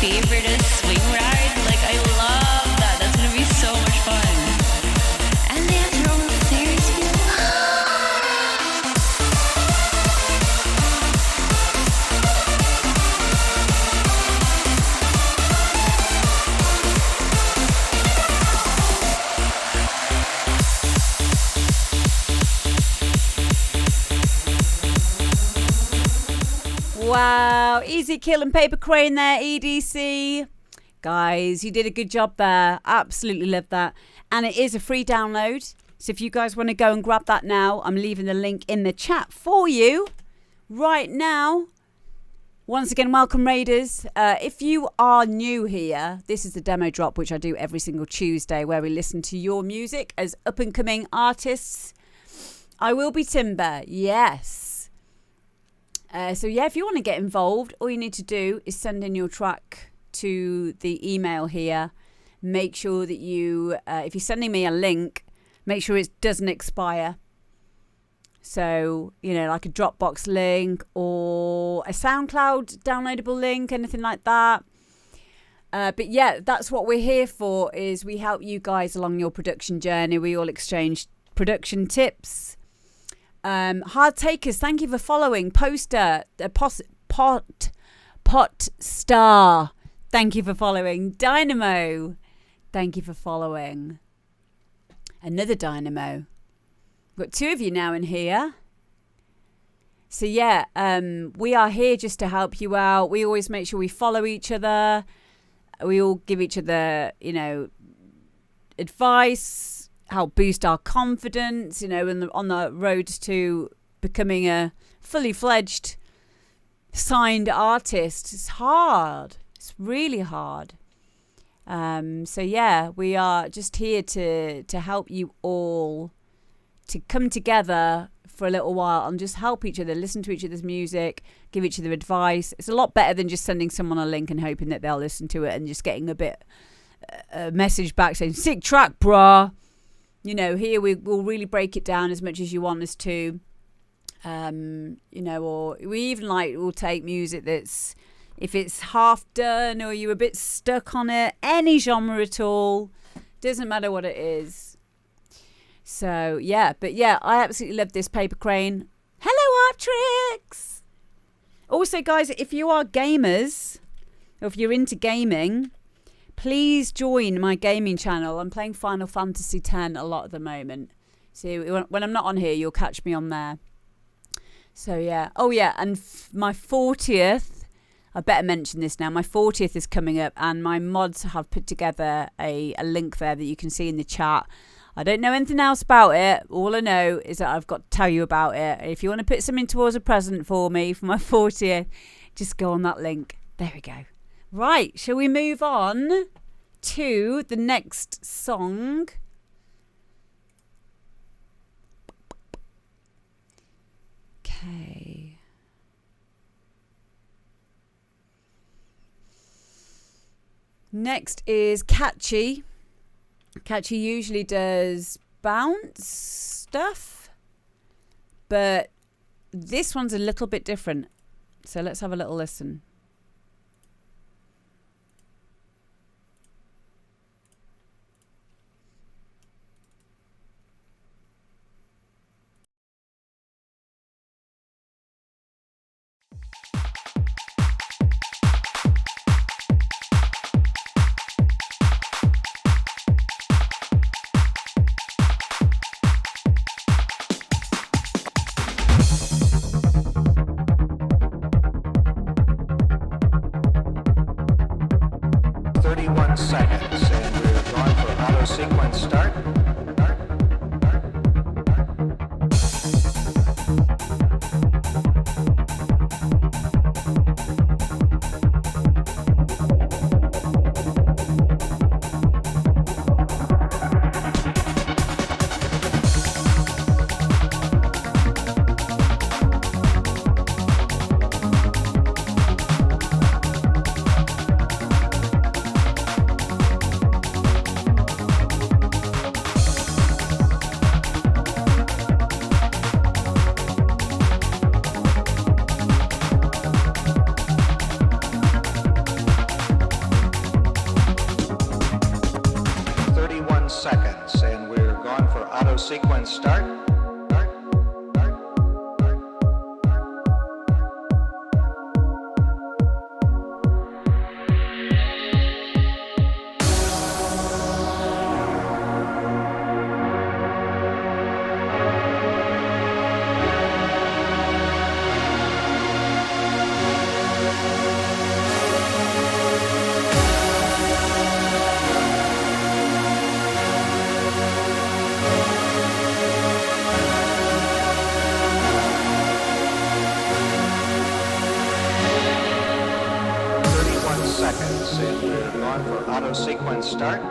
Favorite swing ride. Like, I love that. That's gonna be so much fun. And they have their own Ferris wheel. Wow, easy kill and paper crane there, EDC. Guys, you did a good job there. Absolutely love that. And it is a free download. So if you guys want to go and grab that now, I'm leaving the link in the chat for you right now. Once again, welcome Raiders. If you are new here, this is the demo drop, which I do every single Tuesday, where we listen to your music as up and coming artists. I will be Timber, yes. So yeah, if you want to get involved, all you need to do is send in your track to the email here. Make sure that you, if you're sending me a link, make sure it doesn't expire. So, you know, like a Dropbox link or a SoundCloud downloadable link, anything like that. But yeah, that's what we're here for, is we help you guys along your production journey. We all exchange production tips. Hard Takers, thank you for following. Poster, Pot Star, thank you for following. Dynamo, thank you for following. Another Dynamo. We've got two of you now in here. So yeah, we are here just to help you out. We always make sure we follow each other. We all give each other, you know, advice, help boost our confidence, you know, on the road to becoming a fully fledged signed artist. It's hard. It's really hard. So yeah, we are just here to help you all to come together for a little while and just help each other, listen to each other's music, give each other advice. It's a lot better than just sending someone a link and hoping that they'll listen to it and just getting a message back saying, sick track, brah. You know, here we'll really break it down as much as you want us to. You know, or we even we'll take music that's, if it's half done or you're a bit stuck on it, any genre at all, doesn't matter what it is. So yeah, but yeah, I absolutely love this paper crane. Hello, Artrix. Also, guys, if you are gamers, or if you're into gaming, please join my gaming channel. I'm playing Final Fantasy X a lot at the moment. So when I'm not on here, you'll catch me on there. So yeah. Oh yeah, and my 40th, I better mention this now. My 40th is coming up, and my mods have put together a link there that you can see in the chat. I don't know anything else about it. All I know is that I've got to tell you about it. If you want to put something towards a present for me for my 40th, just go on that link. There we go. Right, shall we move on to the next song? Okay. Next is Catchy. Catchy usually does bounce stuff, but this one's a little bit different. So let's have a little listen. 31 seconds, and we're going for auto sequence start. 31 seconds, and we're going for auto sequence start. 31 seconds, and we're going for auto sequence start.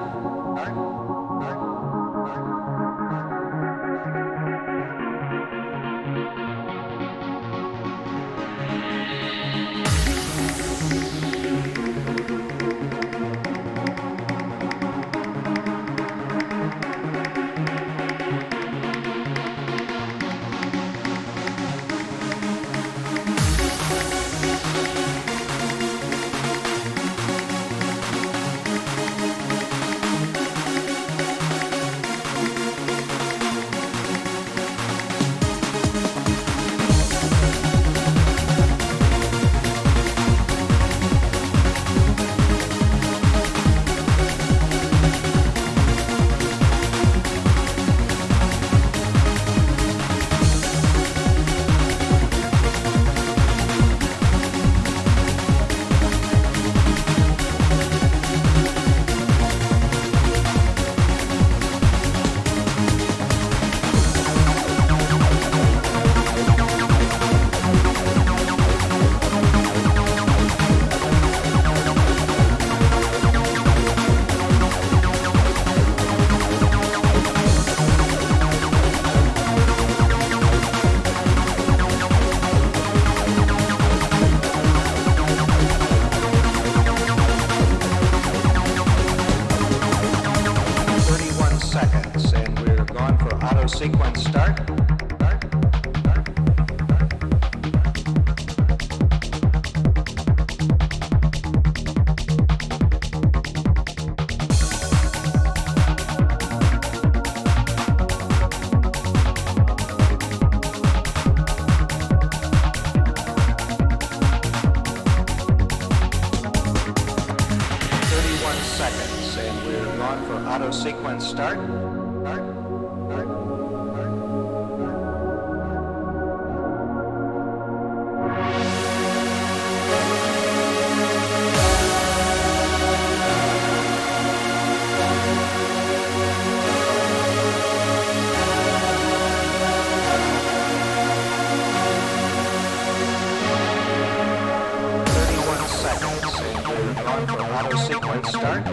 Seconds, and we're going for auto sequence start. 31 seconds, and we're going for auto sequence start. Auto sequence start.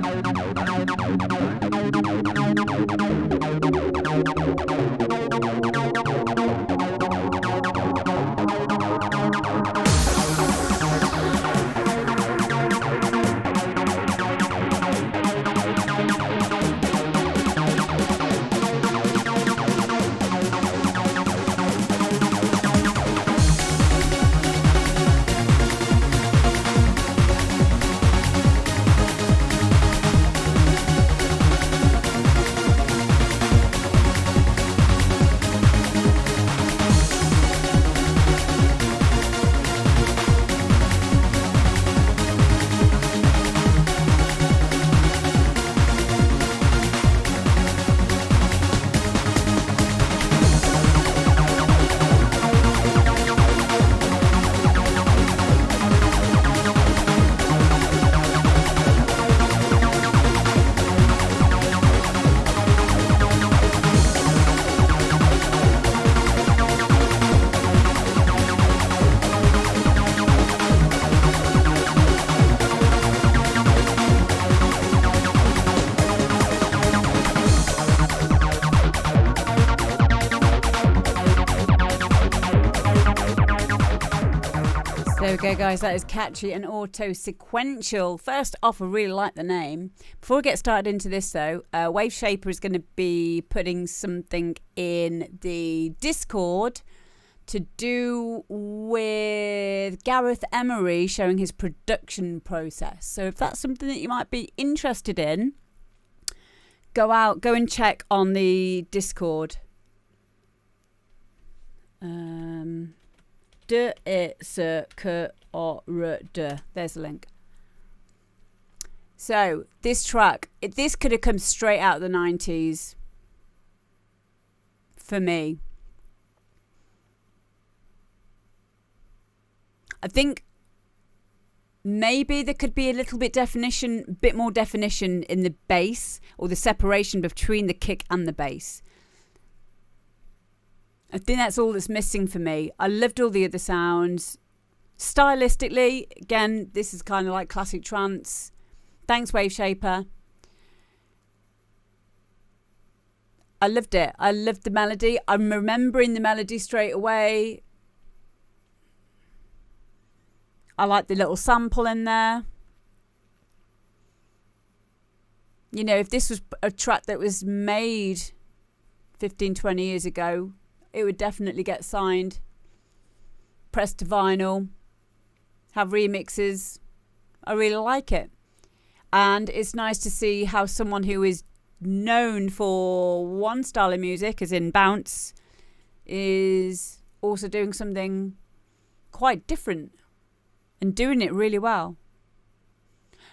So there we go, guys. That is Catchy and Auto Sequential. First off, I really like the name. Before we get started into this, though, Wave Shaper is going to be putting something in the Discord to do with Gareth Emery showing his production process. So if that's something that you might be interested in, go and check on the Discord. De se que or de. There's the link. So this track, this could have come straight out of the 90s for me. I think maybe there could be a little bit more definition in the bass, or the separation between the kick and the bass. I think that's all that's missing for me. I loved all the other sounds. Stylistically, again, this is kind of like classic trance. Thanks, Wave Shaper. I loved it. I loved the melody. I'm remembering the melody straight away. I like the little sample in there. You know, if this was a track that was made 15, 20 years ago, it would definitely get signed, pressed to vinyl, have remixes. I really like it. And it's nice to see how someone who is known for one style of music, as in bounce, is also doing something quite different and doing it really well.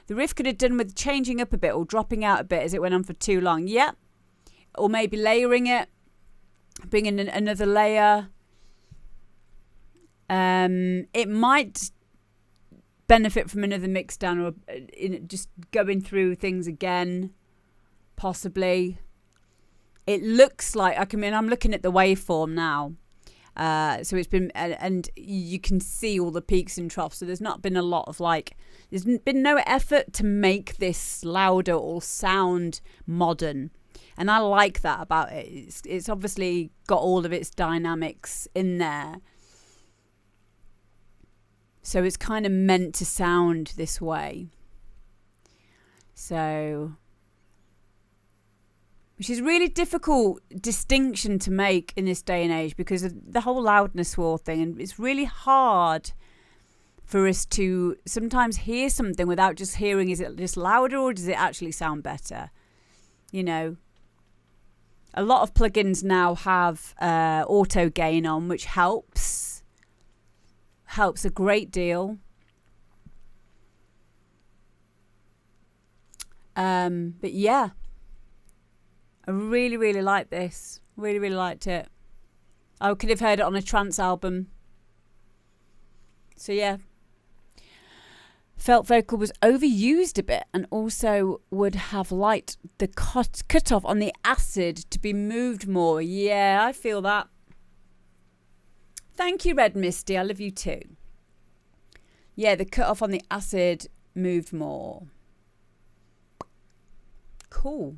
The riff could have done with changing up a bit or dropping out a bit as it went on for too long. Yep. Or maybe layering it. Bring in another layer. It might benefit from another mix down, or just going through things again, possibly. It looks like, I'm looking at the waveform now. So it's been, and you can see all the peaks and troughs. So there's not been a lot of there's been no effort to make this louder or sound modern. And I like that about it. It's obviously got all of its dynamics in there. So it's kind of meant to sound this way. So, which is really difficult distinction to make in this day and age because of the whole loudness war thing. And it's really hard for us to sometimes hear something without just hearing, is it just louder or does it actually sound better? You know. A lot of plugins now have auto gain on, which helps a great deal. But yeah, I really, really like this. Really, really liked it. I could have heard it on a trance album. So yeah. Felt vocal was overused a bit and also would have liked the cut off on the acid to be moved more. Yeah, I feel that. Thank you, Red Misty. I love you too. Yeah, the cut off on the acid moved more. Cool.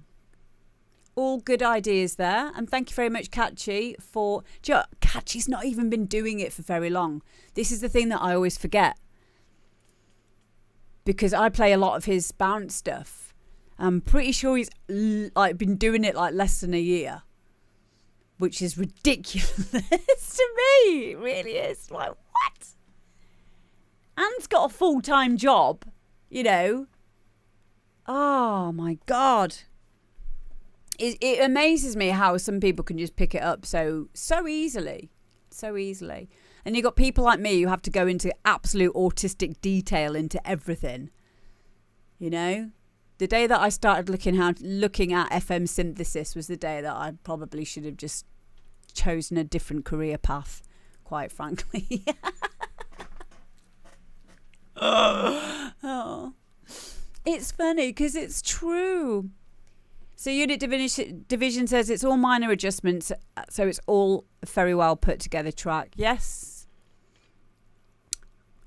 All good ideas there. And thank you very much, Catchy, for... Do you know, Catchy's not even been doing it for very long. This is the thing that I always forget. Because I play a lot of his bounce stuff. I'm pretty sure he's been doing it less than a year. Which is ridiculous to me. It really is. What? Anne's got a full-time job, you know. Oh, my God. It amazes me how some people can just pick it up so easily. So easily. And you've got people like me who have to go into absolute autistic detail into everything. You know? The day that I started looking at FM synthesis was the day that I probably should have just chosen a different career path, quite frankly. Oh. It's funny because it's true. So Unit Division says it's all minor adjustments, so it's all a very well put together track. Yes.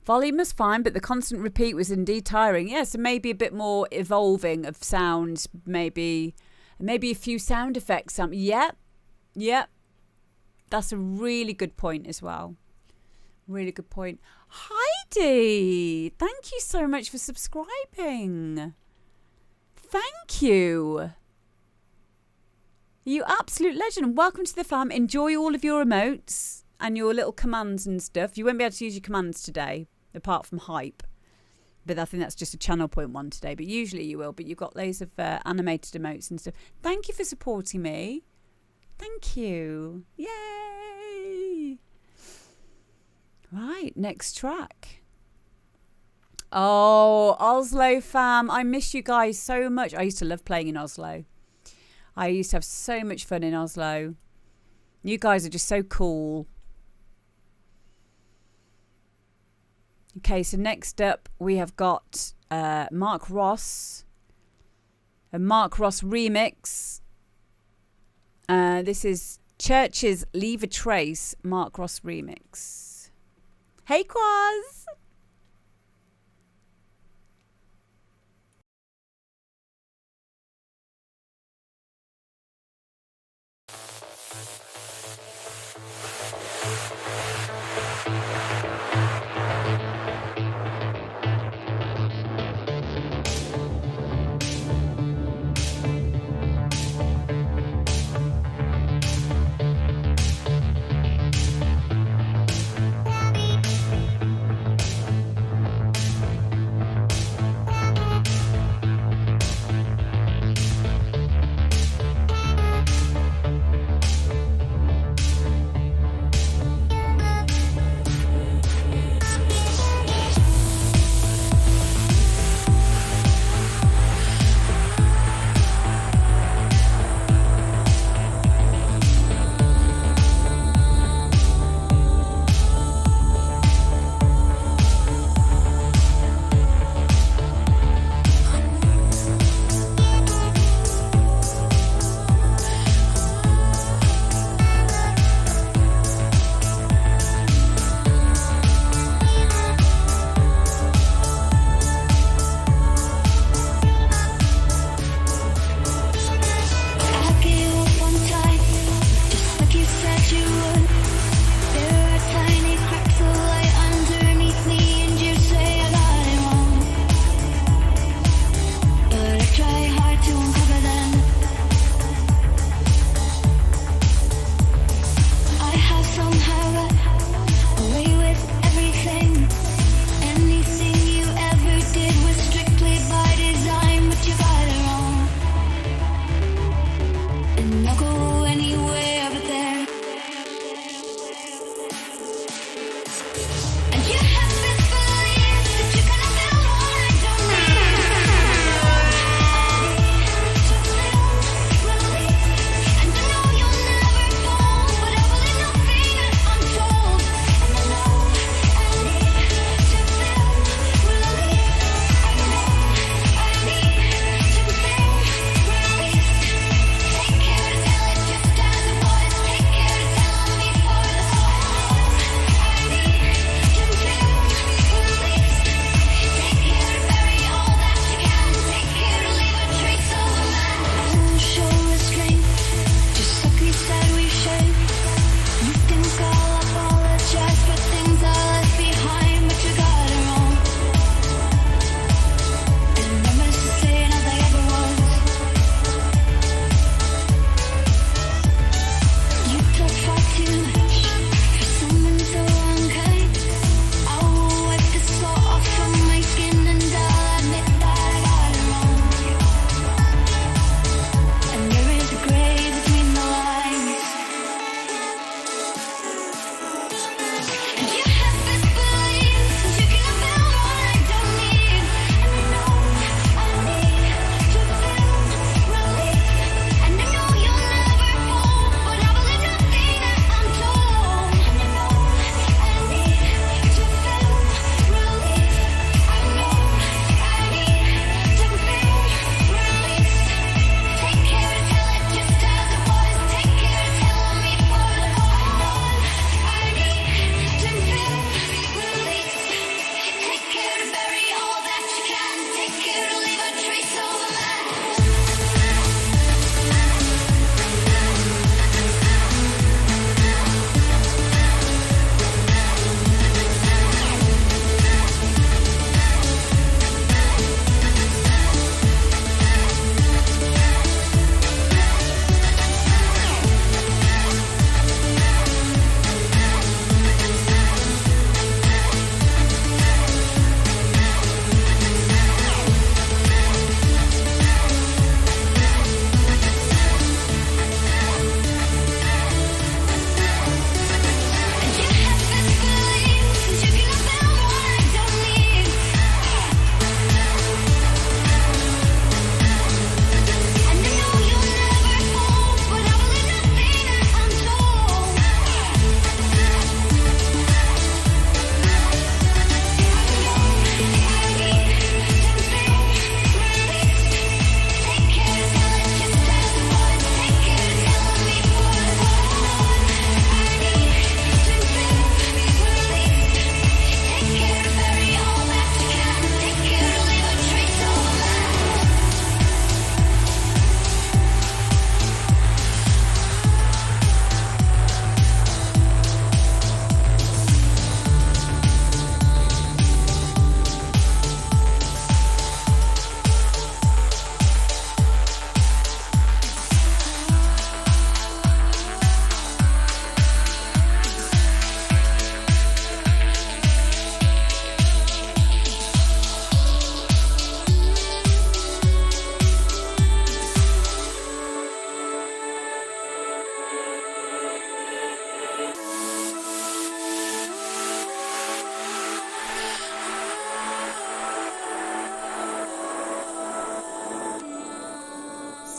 Volume was fine, but the constant repeat was indeed tiring. Yeah, so maybe a bit more evolving of sounds, maybe a few sound effects. Yep. That's a really good point as well. Really good point. Heidi, thank you so much for subscribing. Thank you. You absolute legend. Welcome to the fam. Enjoy all of your emotes and your little commands and stuff. You won't be able to use your commands today, apart from hype. But I think that's just a channel point one today. But usually you will. But you've got loads of animated emotes and stuff. Thank you for supporting me. Thank you. Yay. Right, next track. Oh, Oslo fam. I miss you guys so much. I used to love playing in Oslo. I used to have so much fun in Oslo. You guys are just so cool. Okay, so next up we have got Mark Ross. A Mark Ross remix. This is Church's Leave a Trace, Mark Ross remix. Hey, Quaz!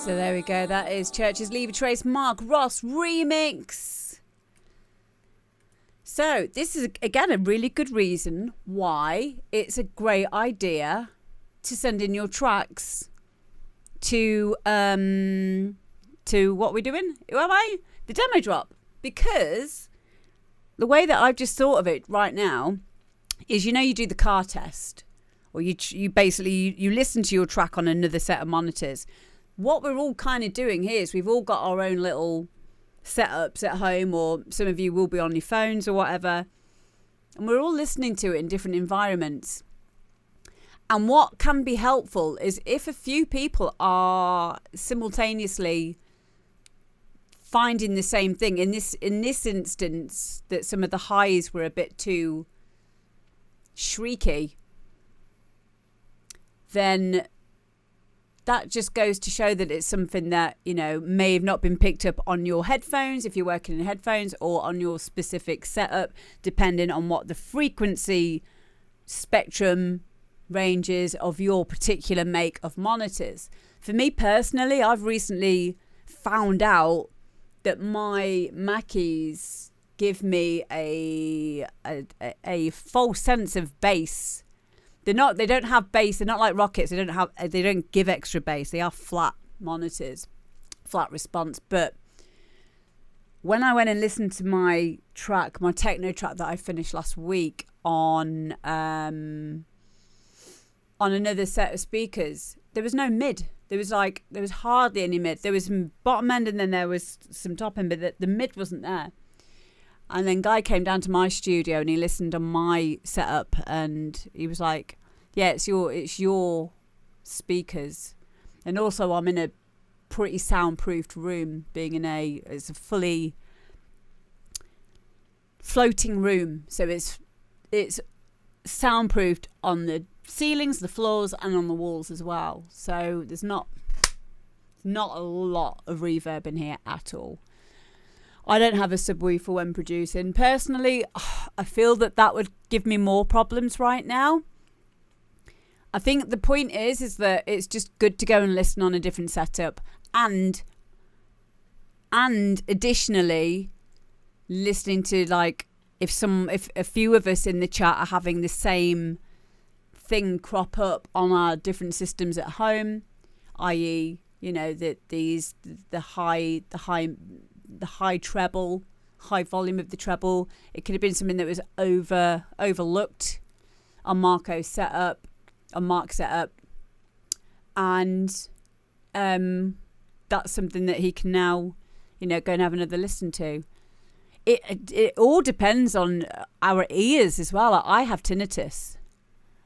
So there we go. That is Church's Leave a Trace Mark Ross remix. So this is, again, a really good reason why it's a great idea to send in your tracks to what we're doing. Who am I? The demo drop. Because the way that I've just thought of it right now is, you know, you do the car test, or you basically you listen to your track on another set of monitors. What we're all kind of doing here is we've all got our own little setups at home, or some of you will be on your phones or whatever, and we're all listening to it in different environments. And what can be helpful is if a few people are simultaneously finding the same thing. In this instance, that some of the highs were a bit too shrieky, then that just goes to show that it's something that, you know, may have not been picked up on your headphones if you're working in headphones, or on your specific setup, depending on what the frequency spectrum ranges of your particular make of monitors. For me personally, I've recently found out that my Mackies give me a false sense of bass. They don't have bass. They're not like Rockets. They don't give extra bass. They are flat monitors, flat response. But when I went and listened to my track, my techno track that I finished last week on another set of speakers, there was no mid. There was hardly any mid. There was some bottom end and then there was some top end, but the mid wasn't there. And then Guy came down to my studio and he listened on my setup and he was like, yeah, it's your speakers. And also I'm in a pretty soundproofed room, being it's a fully floating room. So it's soundproofed on the ceilings, the floors, and on the walls as well. So there's not a lot of reverb in here at all. I don't have a subwoofer when producing. Personally, I feel that would give me more problems right now. I think the point is that it's just good to go and listen on a different setup, and additionally listening to, like, if a few of us in the chat are having the same thing crop up on our different systems at home, i.e., you know, that the high treble, high volume of the treble. It could have been something that was overlooked on Mark's setup, and that's something that he can now, you know, go and have another listen to. It all depends on our ears as well. I have tinnitus.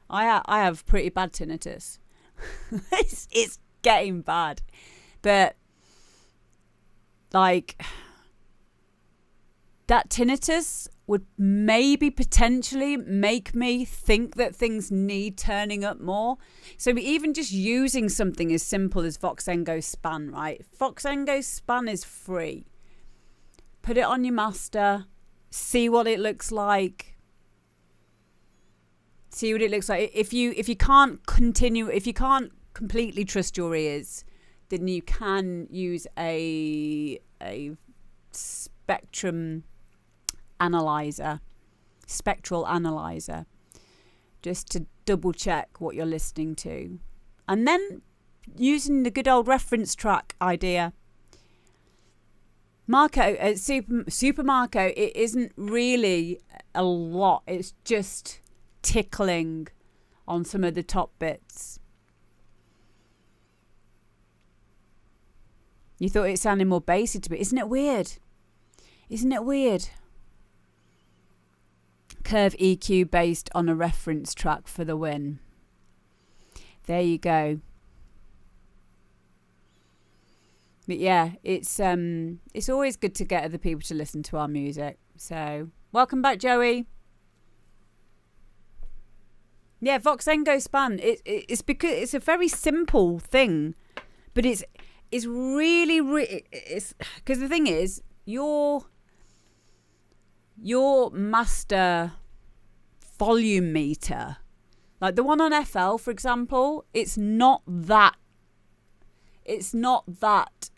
I have pretty bad tinnitus. It's getting bad, but like that tinnitus would maybe potentially make me think that things need turning up more. So even just using something as simple as Voxengo Span, right? Voxengo Span is free. Put it on your master, see what it looks like. See what it looks like. If you can't completely trust your ears, then you can use a spectral analyzer, just to double check what you're listening to. And then using the good old reference track idea. Marco, Super Marco, it isn't really a lot. It's just tickling on some of the top bits. You thought it sounded more bassy to me. Isn't it weird? Curve EQ based on a reference track for the win. There you go. But yeah, it's always good to get other people to listen to our music. So welcome back, Joey. Yeah, Voxengo Span. It's because it's a very simple thing, but it's really because the thing is your master volume meter, like the one on FL, for example, it's not that it's not that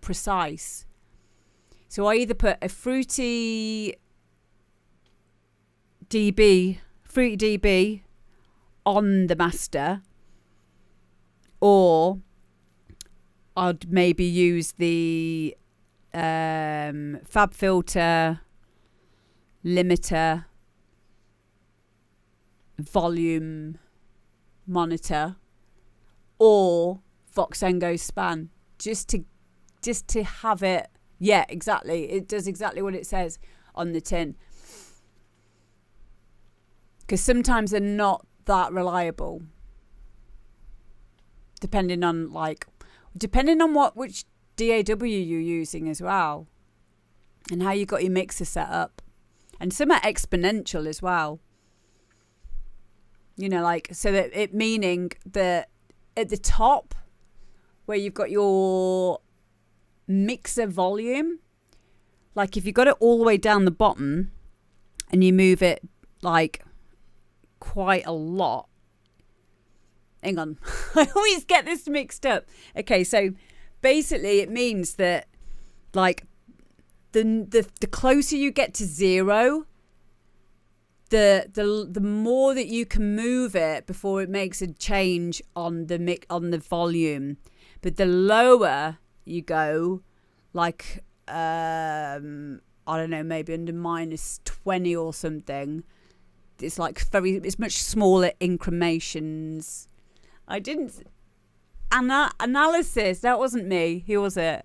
precise. So I either put a fruity dB on the master, or I'd maybe use the Fab Filter limiter volume monitor, or Voxengo span, just to have it. Yeah, exactly. It does exactly what it says on the tin. Because sometimes they're not that reliable. Depending on which DAW you're using as well. And how you got your mixer set up. And some are exponential as well. You know, like, so that it meaning that at the top where you've got your mixer volume, like if you got it all the way down the bottom and you move it like quite a lot. Hang on. I always get this mixed up. Okay, so basically it means that like the closer you get to zero, the more that you can move it before it makes a change on the volume. But the lower you go, like I don't know, maybe under -20 or something, it's like it's much smaller incrementations. I didn't analysis. That wasn't me. Who was it?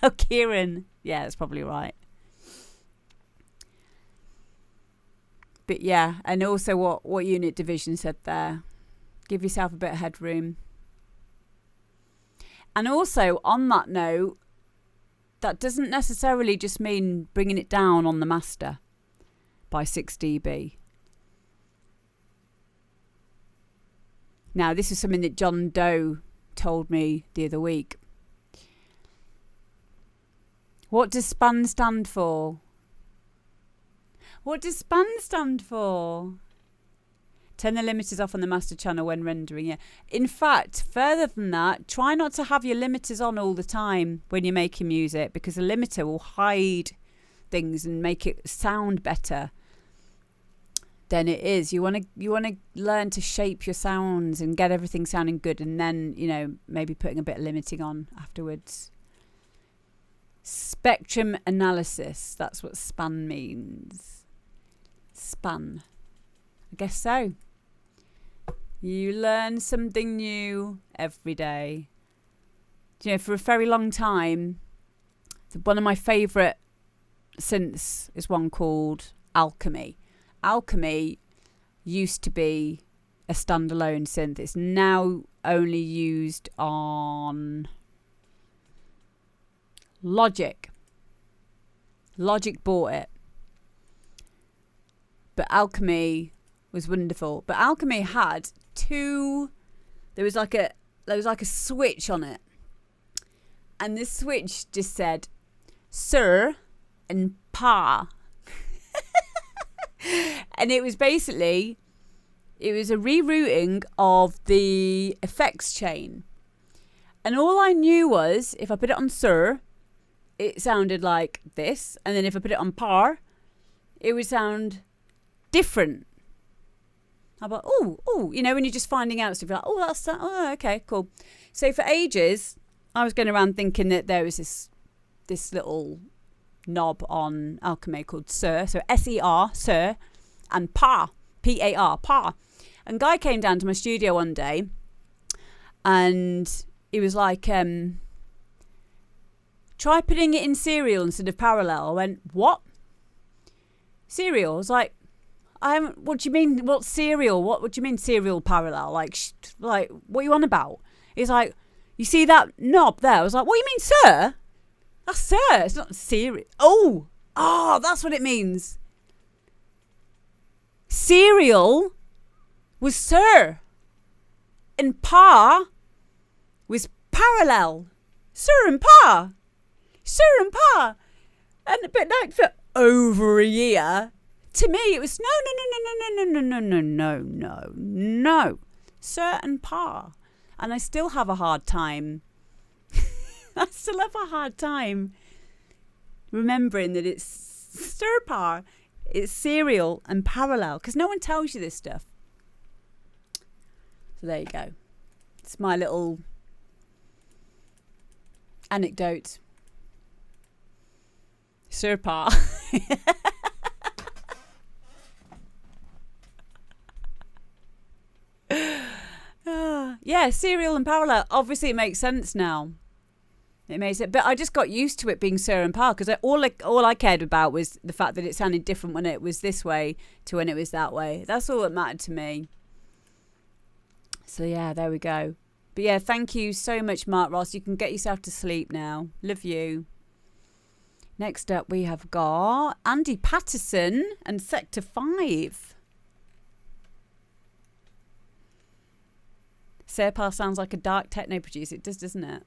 Oh, Kieran. Yeah, that's probably right. But yeah, and also what unit division said there. Give yourself a bit of headroom. And also, on that note, that doesn't necessarily just mean bringing it down on the master by 6 dB. Now, this is something that John Doe told me the other week. What does SPAN stand for? What does SPAN stand for? Turn the limiters off on the master channel when rendering. Yeah. In fact, further than that, try not to have your limiters on all the time when you're making music, because the limiter will hide things and make it sound better than it is. You want to learn to shape your sounds and get everything sounding good, and then, you know, maybe putting a bit of limiting on afterwards. Spectrum analysis. That's what SPAN means. SPAN. I guess so. You learn something new every day. You know, for a very long time, one of my favourite synths is one called Alchemy. Alchemy used to be a standalone synth. It's now only used on Logic. Logic bought it. But Alchemy was wonderful. But Alchemy had there was like a switch on it. And this switch just said Sir and Pa. And it was basically, it was a rerouting of the effects chain. And all I knew was if I put it on Sir, it sounded like this. And then if I put it on Par, it would sound different. I thought, oh, you know, when you're just finding out stuff, you're like, oh, okay, cool. So for ages, I was going around thinking that there was this little knob on Alchemy called Sir, so S-E-R, Sir, and Par, P-A-R, Par. And Guy came down to my studio one day, and he was like, try putting it in serial instead of parallel. I went, what? Serial? I was like, what do you mean? What serial? What do you mean serial parallel? Like, what are you on about? He's like, you see that knob there? I was like, what do you mean, Sir? That's Sir. It's not serial. Oh, that's what it means. Serial was Sir, and Par was parallel. Sir and Pa. Sir and Pa. But no, for over a year, to me it was no. Sir and Pa. And I still have a hard time I still have a hard time remembering that it's stir-par. It's serial and parallel, because no one tells you this stuff. So there you go. It's my little anecdote. Stir-par. Yeah, serial and parallel. Obviously, it makes sense now. It makes it, but I just got used to it being Sir and Par, because all I cared about was the fact that it sounded different when it was this way to when it was that way. That's all that mattered to me. So yeah, there we go. But yeah, thank you so much, Mark Ross. You can get yourself to sleep now. Love you. Next up, we have got Andy Patterson and Sector 5. Serpar sounds like a dark techno producer. It does, doesn't it?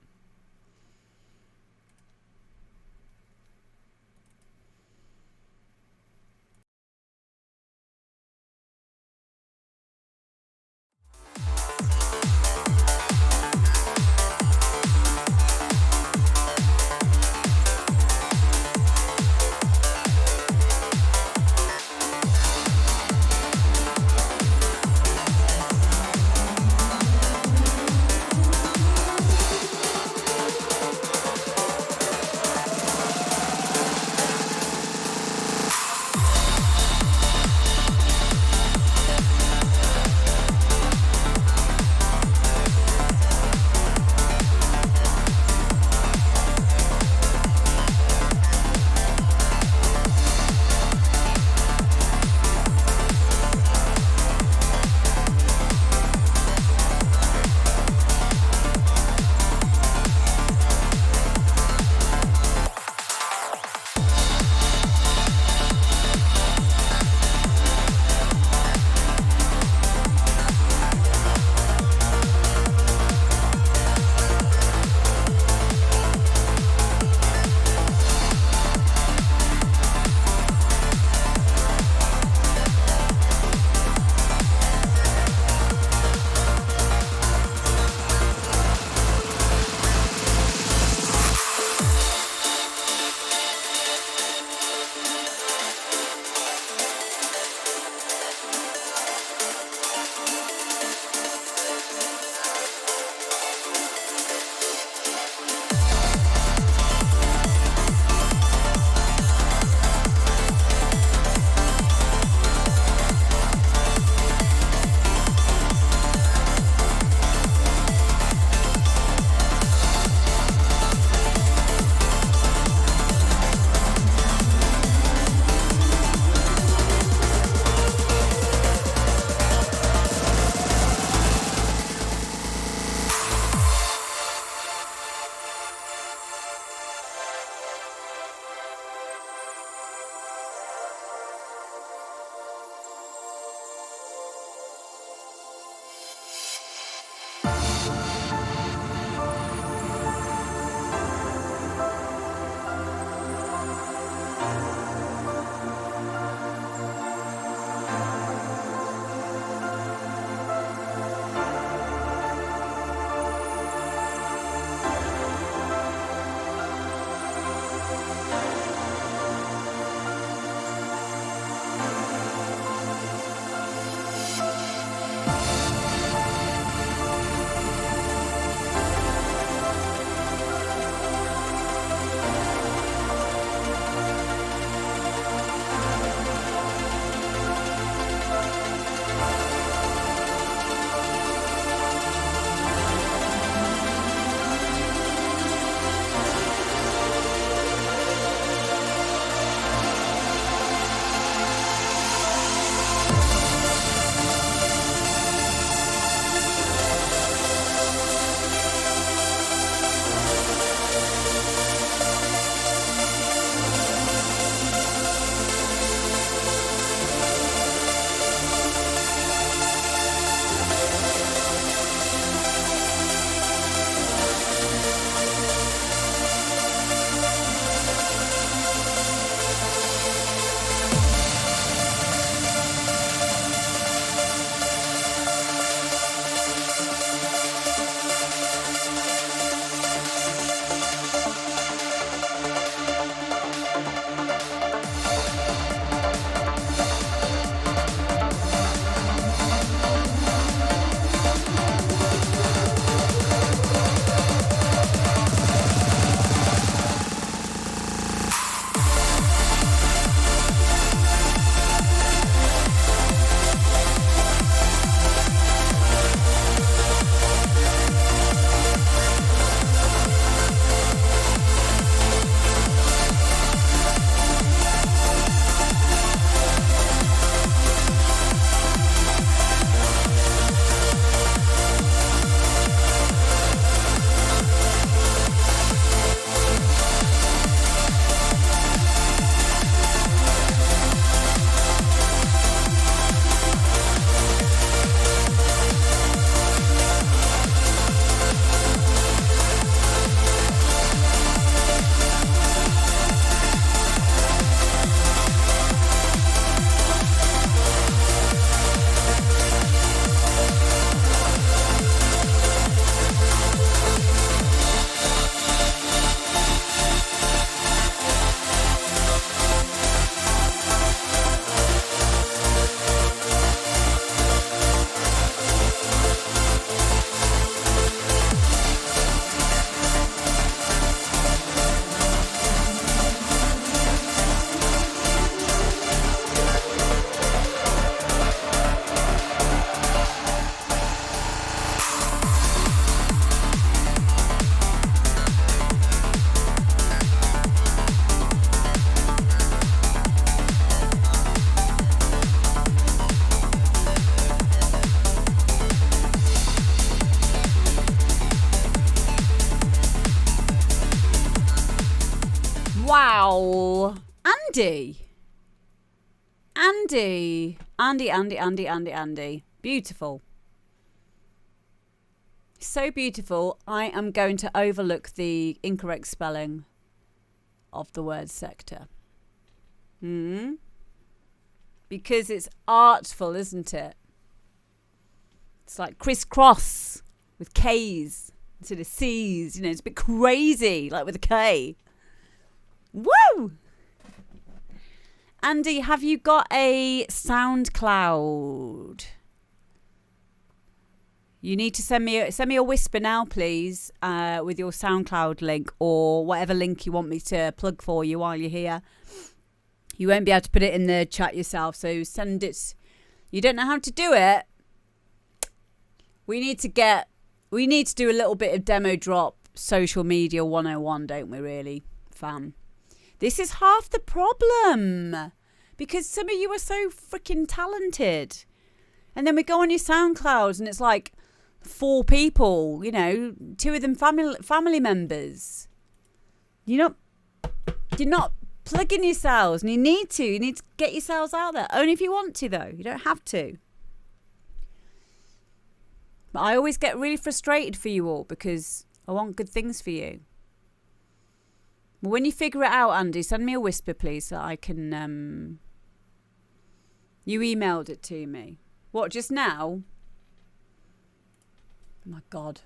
Wow. Andy. Beautiful. So beautiful. I am going to overlook the incorrect spelling of the word sector. Because it's artful, isn't it? It's like crisscross with K's instead of C's. You know, it's a bit crazy, like with a K. Woo! Andy, have you got a SoundCloud? You need to send me a whisper now, please, with your SoundCloud link or whatever link you want me to plug for you while you're here. You won't be able to put it in the chat yourself, so send it. You don't know how to do it. We need to do a little bit of demo drop social media 101, don't we, really, fam? This is half the problem because some of you are so freaking talented. And then we go on your SoundClouds and it's like 4 people, you know, 2 of them family members. You're not plugging yourselves, and you need to get yourselves out there. Only if you want to, though. You don't have to. But I always get really frustrated for you all because I want good things for you. But when you figure it out, Andy, send me a whisper, please, so I can... You emailed it to me. What, just now? Oh, my God.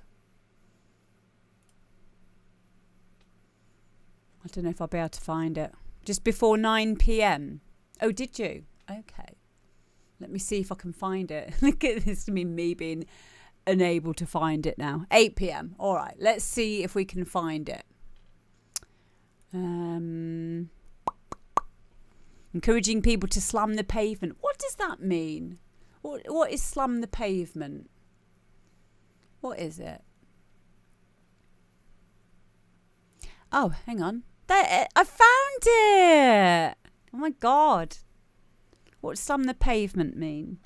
I don't know if I'll be able to find it. Just before 9 p.m. Oh, did you? Okay. Let me see if I can find it. Look at this, me being unable to find it now. 8 p.m. All right. Let's see if we can find it. Encouraging people to slam the pavement. What does that mean? What is slam the pavement? What is it? Oh, hang on. There, I found it. Oh my God. What does slam the pavement mean?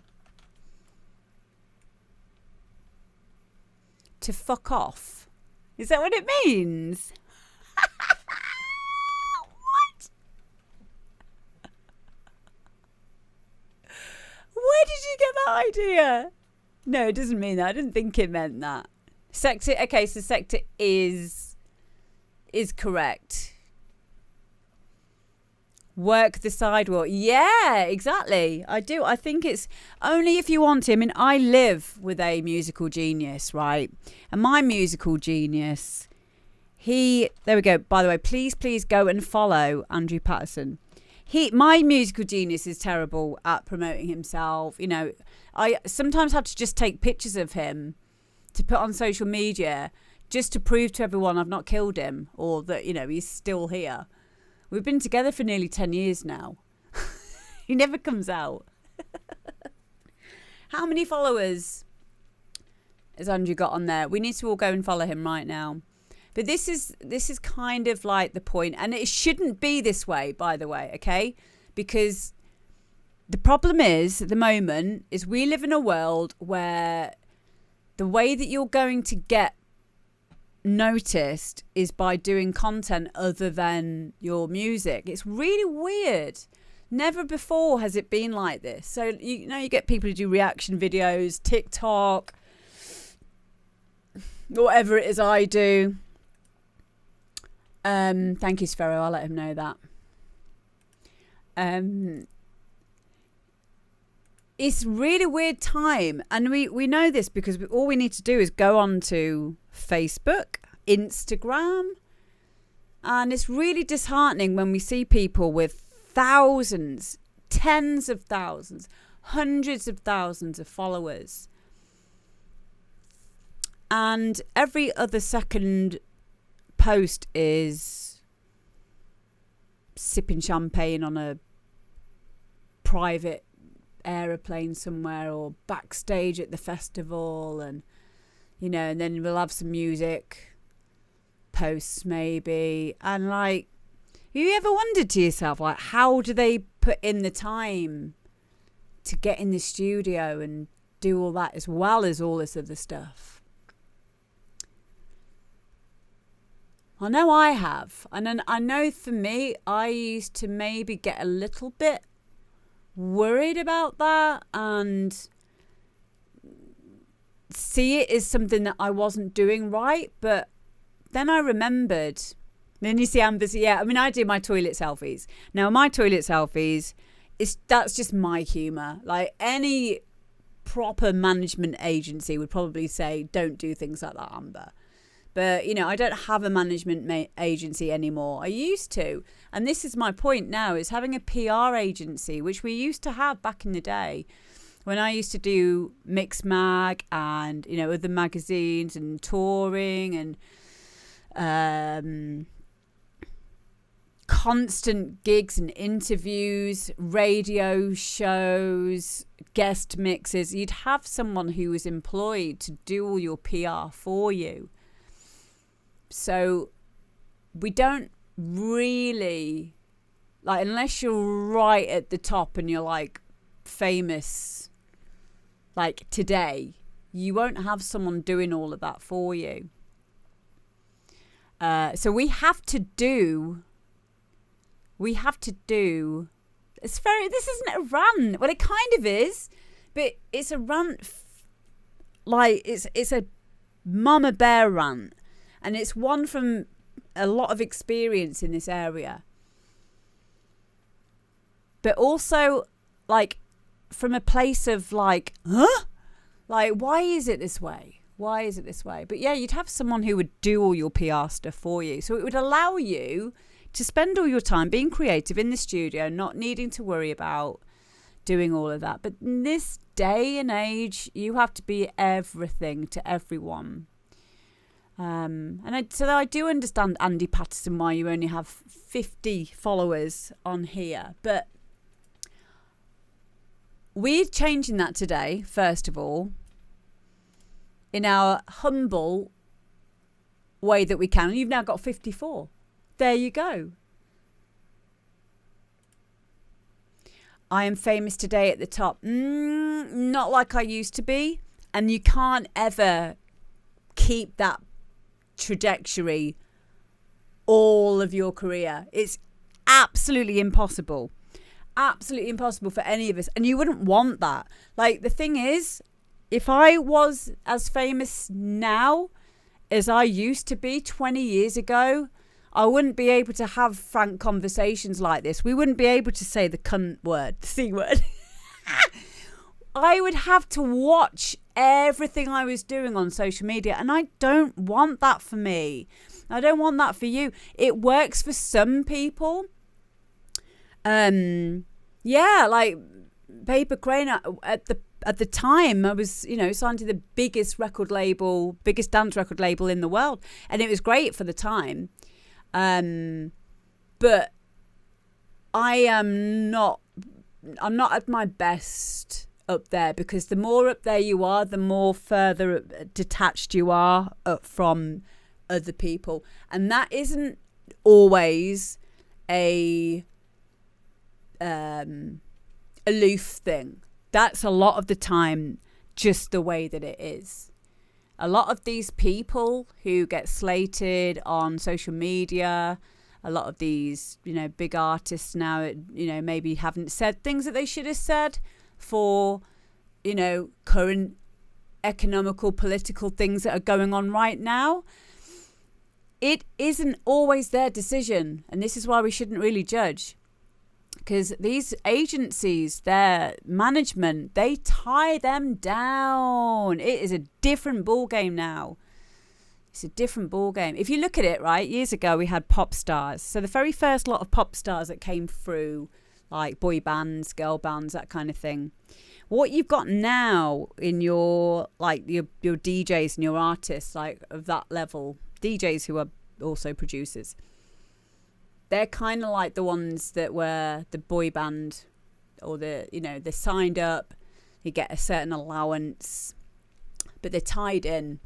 To fuck off. Is that what it means? What? Where did you get that idea? No, it doesn't mean that. I didn't think it meant that. Sector. Okay, so sector is correct. Work the sidewalk. Yeah, exactly. I do. I think it's only if you want to. I mean, I live with a musical genius, right? And my musical genius, there we go. By the way, please go and follow Andrew Patterson. My musical genius is terrible at promoting himself. You know, I sometimes have to just take pictures of him to put on social media just to prove to everyone I've not killed him or that, you know, he's still here. We've been together for nearly 10 years now. He never comes out. How many followers has Andrew got on there? We need to all go and follow him right now. But this is kind of like the point. And it shouldn't be this way, by the way, okay? Because the problem is, at the moment, is we live in a world where the way that you're going to get noticed is by doing content other than your music. It's really weird. Never before has it been like this. So you know, you get people who do reaction videos, TikTok, whatever it is I do. Thank you, Sphero. I'll let him know that. It's really weird time, and we know this because all we need to do is go on to Facebook, Instagram, and it's really disheartening when we see people with thousands, tens of thousands, hundreds of thousands of followers, and every other second post is sipping champagne on a private aeroplane somewhere or backstage at the festival, and you know, and then we'll have some music posts maybe, and like, have you ever wondered to yourself, like, how do they put in the time to get in the studio and do all that as well as all this other stuff? I know I have. And then I know for me, I used to maybe get a little bit worried about that and see it as something that I wasn't doing right. But then I remembered. Then you see Amber's, I mean, I do my toilet selfies. Now, my toilet selfies, that's just my humour. Like any proper management agency would probably say, don't do things like that, Amber. But, I don't have a management agency anymore. I used to. And this is my point now, is having a PR agency, which we used to have back in the day when I used to do Mix Mag and, other magazines and touring and constant gigs and interviews, radio shows, guest mixes. You'd have someone who was employed to do all your PR for you. So we don't really, unless you're right at the top and you're famous, today, you won't have someone doing all of that for you. So we have to do, this isn't a rant. Well, it kind of is, but it's a rant, it's a mama bear rant. And it's one from a lot of experience in this area. But also, from a place of huh? Why is it this way? Why is it this way? But yeah, you'd have someone who would do all your PR stuff for you. So it would allow you to spend all your time being creative in the studio, not needing to worry about doing all of that. But in this day and age, you have to be everything to everyone. So I do understand, Andy Patterson, why you only have 50 followers on here. But we're changing that today, first of all, in our humble way that we can. You've now got 54. There you go. I am famous today at the top. Not like I used to be. And you can't ever keep that trajectory all of your career. It's absolutely impossible for any of us, and you wouldn't want that. The thing is, if I was as famous now as I used to be 20 years ago, I wouldn't be able to have frank conversations like this. We wouldn't be able to say the cunt word, the C word. I would have to watch everything I was doing on social media, and I don't want that for me. I don't want that for you. It works for some people. Paper Crane at the time, I was, signed to the biggest dance record label in the world, and it was great for the time. But I'm not at my best up there, because the more up there you are, the more further detached you are from other people, and that isn't always a aloof thing. That's a lot of the time just the way that it is. A lot of these people who get slated on social media, a lot of these big artists now maybe haven't said things that they should have said for, current economical, political things that are going on right now. It isn't always their decision. And this is why we shouldn't really judge. Because these agencies, their management, they tie them down. It is a different ball game now. It's a different ball game. If you look at it, right, years ago we had pop stars. So the very first lot of pop stars that came through, like boy bands, girl bands, that kind of thing. What you've got now in your DJs and your artists, of that level, DJs who are also producers, they're kind of like the ones that were the boy band, or they're signed up, you get a certain allowance, but they're tied in.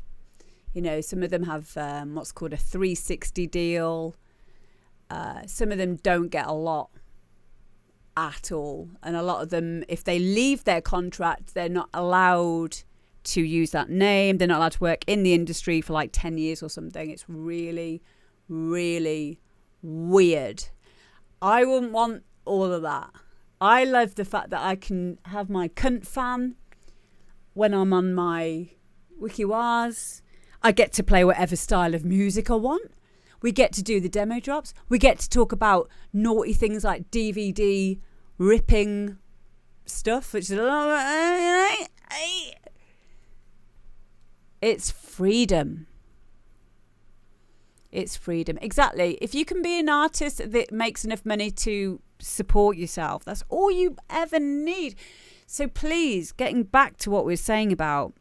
Some of them have what's called a 360 deal. Some of them don't get a lot at all. And a lot of them, if they leave their contract, they're not allowed to use that name. They're not allowed to work in the industry for 10 years or something. It's really, really weird. I wouldn't want all of that. I love the fact that I can have my cunt fan when I'm on my WikiWars. I get to play whatever style of music I want. We get to do the demo drops. We get to talk about naughty things like DVD ripping stuff, which is a lot. It's freedom. It's freedom. Exactly. If you can be an artist that makes enough money to support yourself, that's all you ever need. So please, getting back to what we were saying about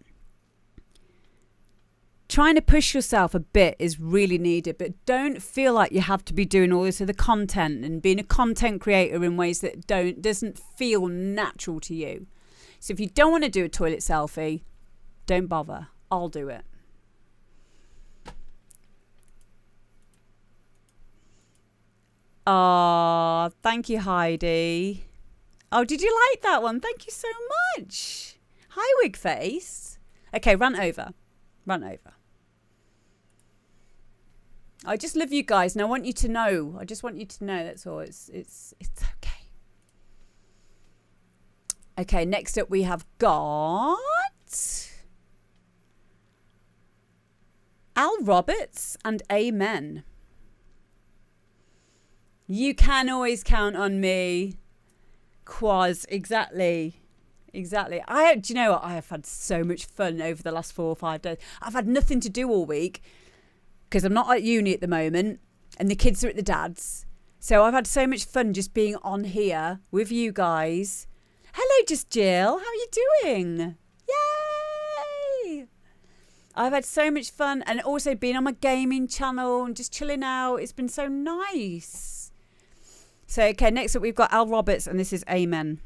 trying to push yourself a bit is really needed, but don't feel like you have to be doing all this other content and being a content creator in ways that doesn't feel natural to you. So if you don't want to do a toilet selfie, don't bother. I'll do it. Oh, thank you, Heidi. Oh, did you like that one? Thank you so much. Hi, Wigface. Okay, run over. I just love you guys, and I want you to know. I just want you to know. That's all. It's okay. Okay, next up we have got Al Roberts and Amen. You can always count on me. Quaz, exactly. Do you know what? I have had so much fun over the last 4 or 5 days. I've had nothing to do all week because I'm not at uni at the moment and the kids are at the dad's. So I've had so much fun just being on here with you guys. Hello, Just Jill. How are you doing? Yay! I've had so much fun and also being on my gaming channel and just chilling out. It's been so nice. So, okay, next up we've got Al Roberts and this is Amen.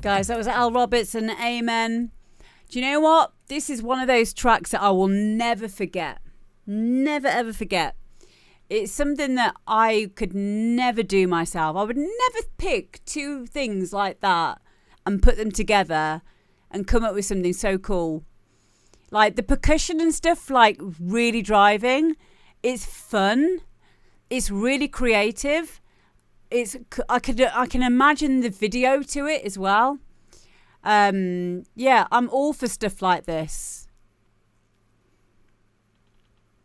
Guys, that was Al Roberts and Amen. Do you know what? This is one of those tracks that I will never forget. Never, ever forget. It's something that I could never do myself. I would never pick two things like that and put them together and come up with something so cool. Like the percussion and stuff, like really driving. It's fun. It's really creative. I can imagine the video to it as well. Yeah, I'm all for stuff like this.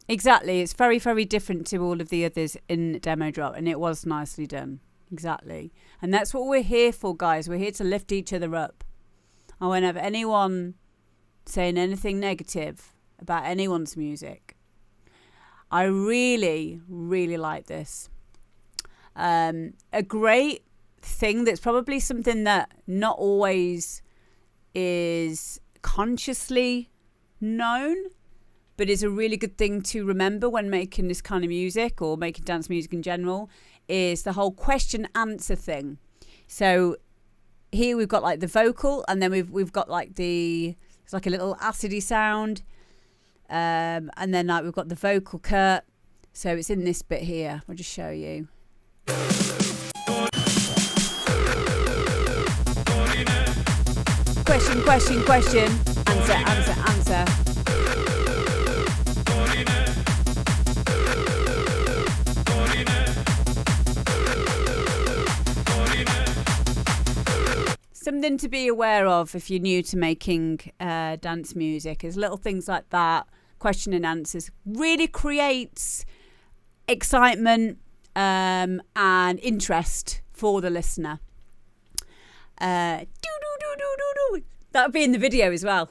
Exactly. It's very, very different to all of the others in Demo Drop, and it was nicely done. Exactly. And that's what we're here for, guys. We're here to lift each other up. I won't have anyone saying anything negative about anyone's music. I really, really like this. A great thing that's probably something that not always is consciously known, but is a really good thing to remember when making this kind of music or making dance music in general, is the whole question answer thing. So here we've got like the vocal, and then we've got like it's like a little acidy sound, and then like we've got the vocal cut. So it's in this bit here. I'll just show you. Question, question, question. Answer, answer, answer. Something to be aware of if you're new to making dance music is little things like that. Question and answers really creates excitement and interest for the listener. That would be in the video as well.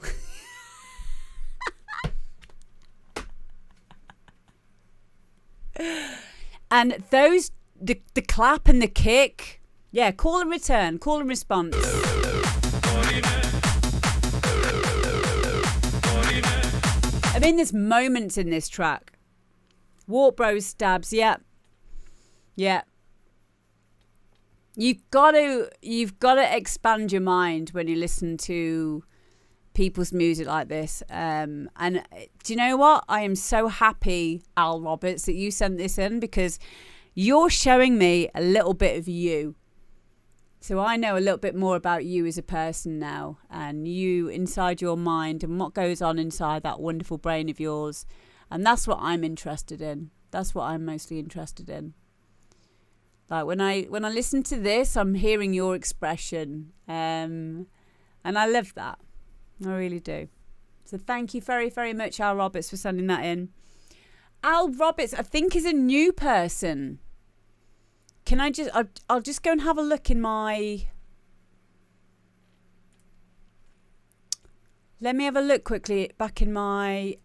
And those, the clap and the kick, yeah, call and return, call and response. I mean, there's moments in this track. Warp Bros stabs, yeah. Yeah. You've got to expand your mind when you listen to people's music like this. And do you know what? I am so happy, Al Roberts, that you sent this in, because you're showing me a little bit of you. So I know a little bit more about you as a person now, and you inside your mind and what goes on inside that wonderful brain of yours. And that's what I'm interested in. That's what I'm mostly interested in. Like when I listen to this, I'm hearing your expression, and I love that. I really do. So thank you very, very much, Al Roberts, for sending that in. Al Roberts, I think, is a new person. Can I just? I'll just go and have a look in my. Let me have a look quickly back in my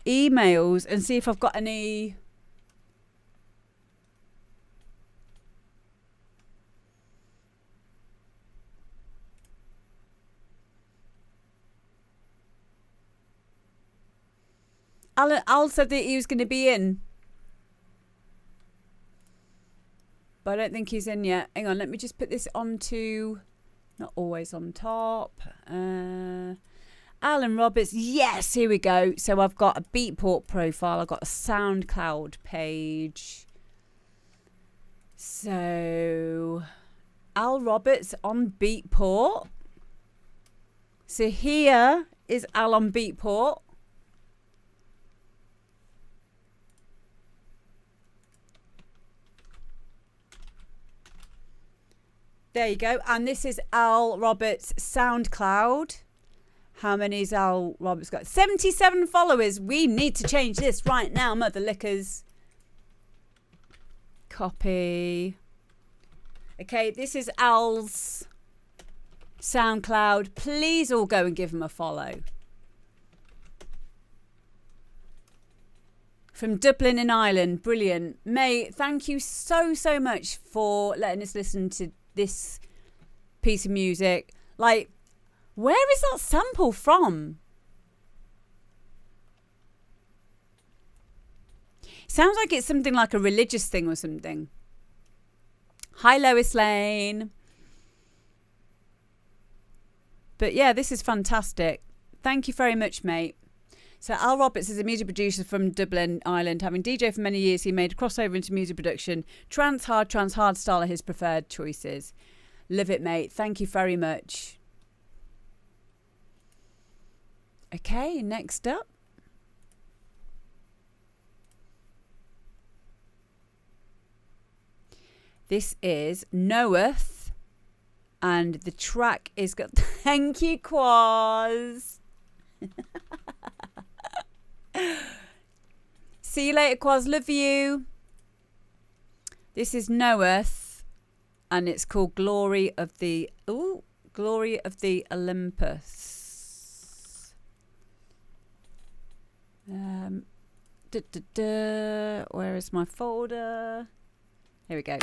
emails and see if I've got any. Al said that he was going to be in, but I don't think he's in yet. Hang on, let me just put this onto, not always on top. Alan Roberts, yes, here we go. So I've got a Beatport profile, I've got a SoundCloud page. So Al Roberts on Beatport. So here is Al on Beatport. There you go. And this is Al Roberts' SoundCloud. How many has Al Roberts got? 77 followers. We need to change this right now, mother lickers. Copy. Okay, this is Al's SoundCloud. Please all go and give him a follow. From Dublin in Ireland. Brilliant. May, thank you so, so much for letting us listen to this piece of music. Like, where is that sample from? Sounds like it's something like a religious thing or something. Hi, Lois Lane. But yeah, this is fantastic. Thank you very much, mate. So Al Roberts is a music producer from Dublin, Ireland. Having DJed for many years, he made a crossover into music production. Trance hard style are his preferred choices. Love it, mate. Thank you very much. Okay, next up. This is Knoweth, and the track is got. Thank you, Quaz. See you later, Quaz. Love you. This is Knoweth, and it's called Glory of the Olympus. Where is my folder? Here we go.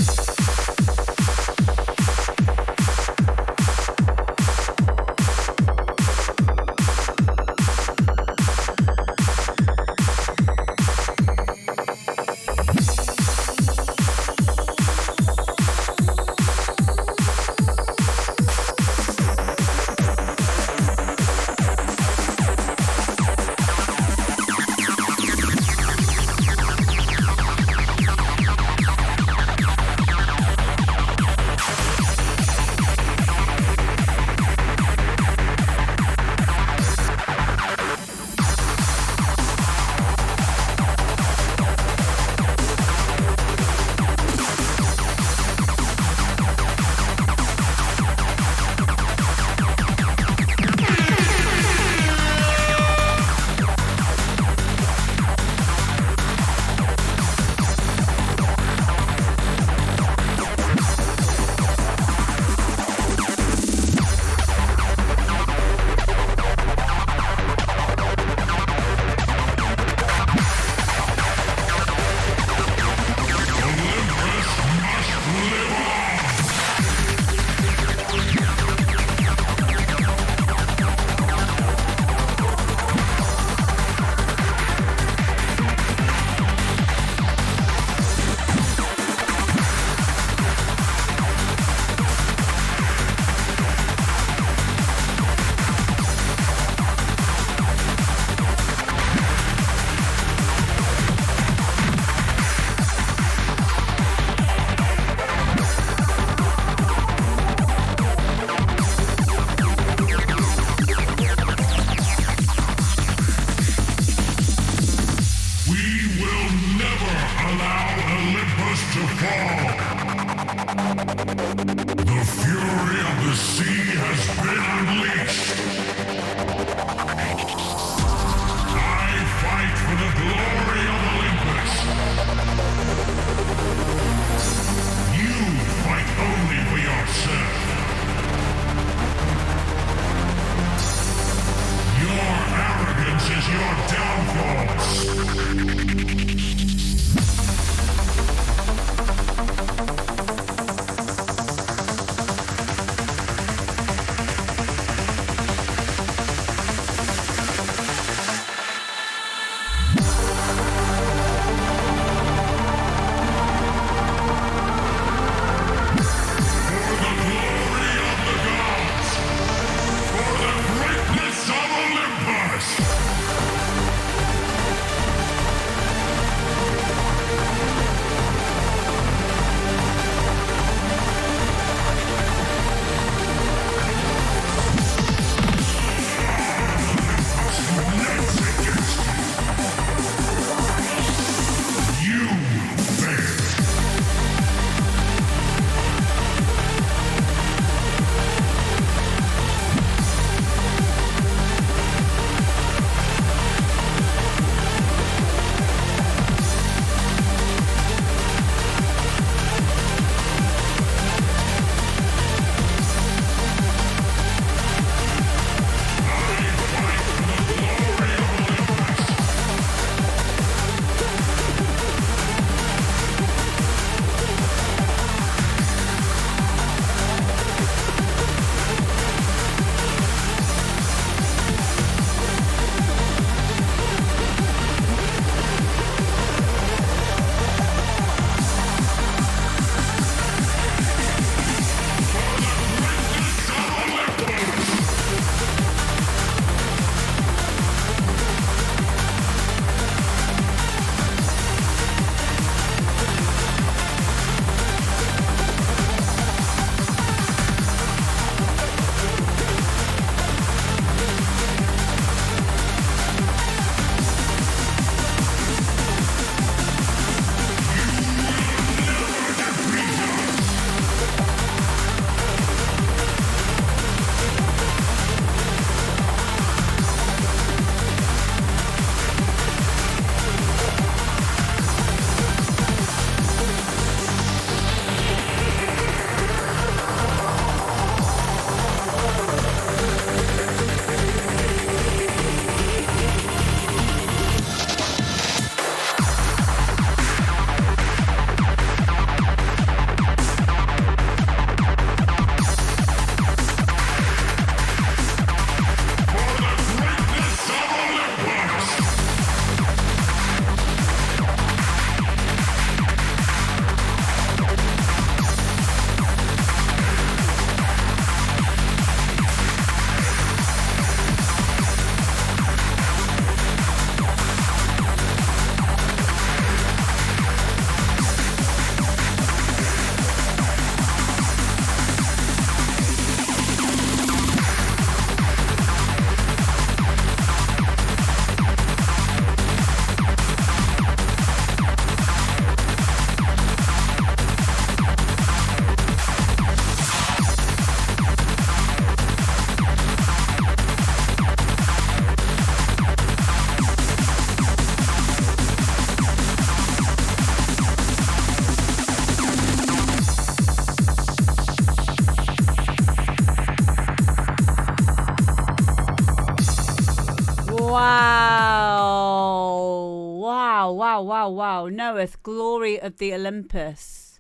wow. Knoweth, Glory of the Olympus.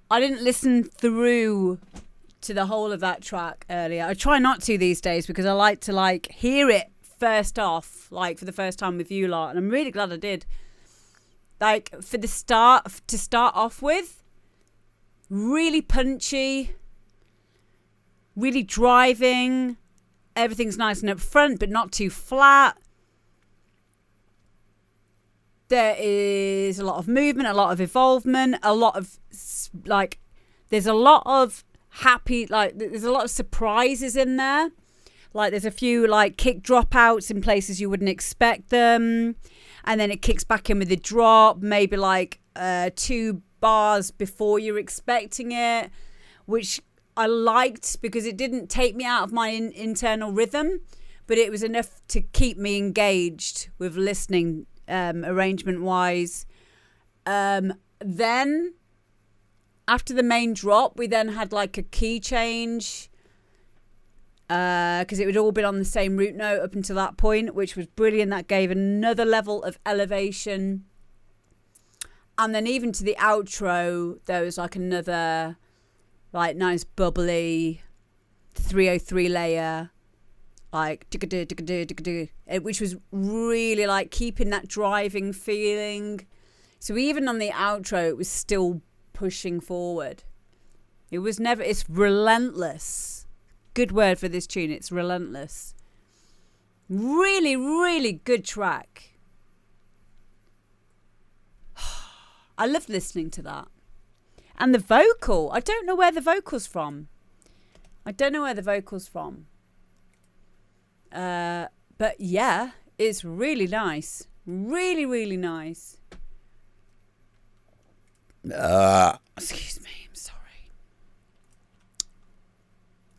I didn't listen through to the whole of that track earlier. I try not to these days because I like to hear it first off, for the first time with you lot, and I'm really glad I did. For the start, to start off with, really punchy, really driving. Everything's nice and up front, but not too flat. There is a lot of movement, a lot of involvement, a lot of there's a lot of happy, there's a lot of surprises in there. There's a few kick dropouts in places you wouldn't expect them, and then it kicks back in with a drop, maybe 2 bars before you're expecting it, which I liked because it didn't take me out of my internal rhythm, but it was enough to keep me engaged with listening, arrangement wise. Then after the main drop, we then had a key change, because it had all been on the same root note up until that point, which was brilliant. That gave another level of elevation. And then even to the outro, there was another nice bubbly 303 layer, which was really keeping that driving feeling. So even on the outro, it was still pushing forward. It's relentless. Good word for this tune. It's relentless. Really, really good track. I loved listening to that. And the vocal. I don't know where the vocal's from. But yeah, it's really nice. Really, really nice. Excuse me. I'm sorry.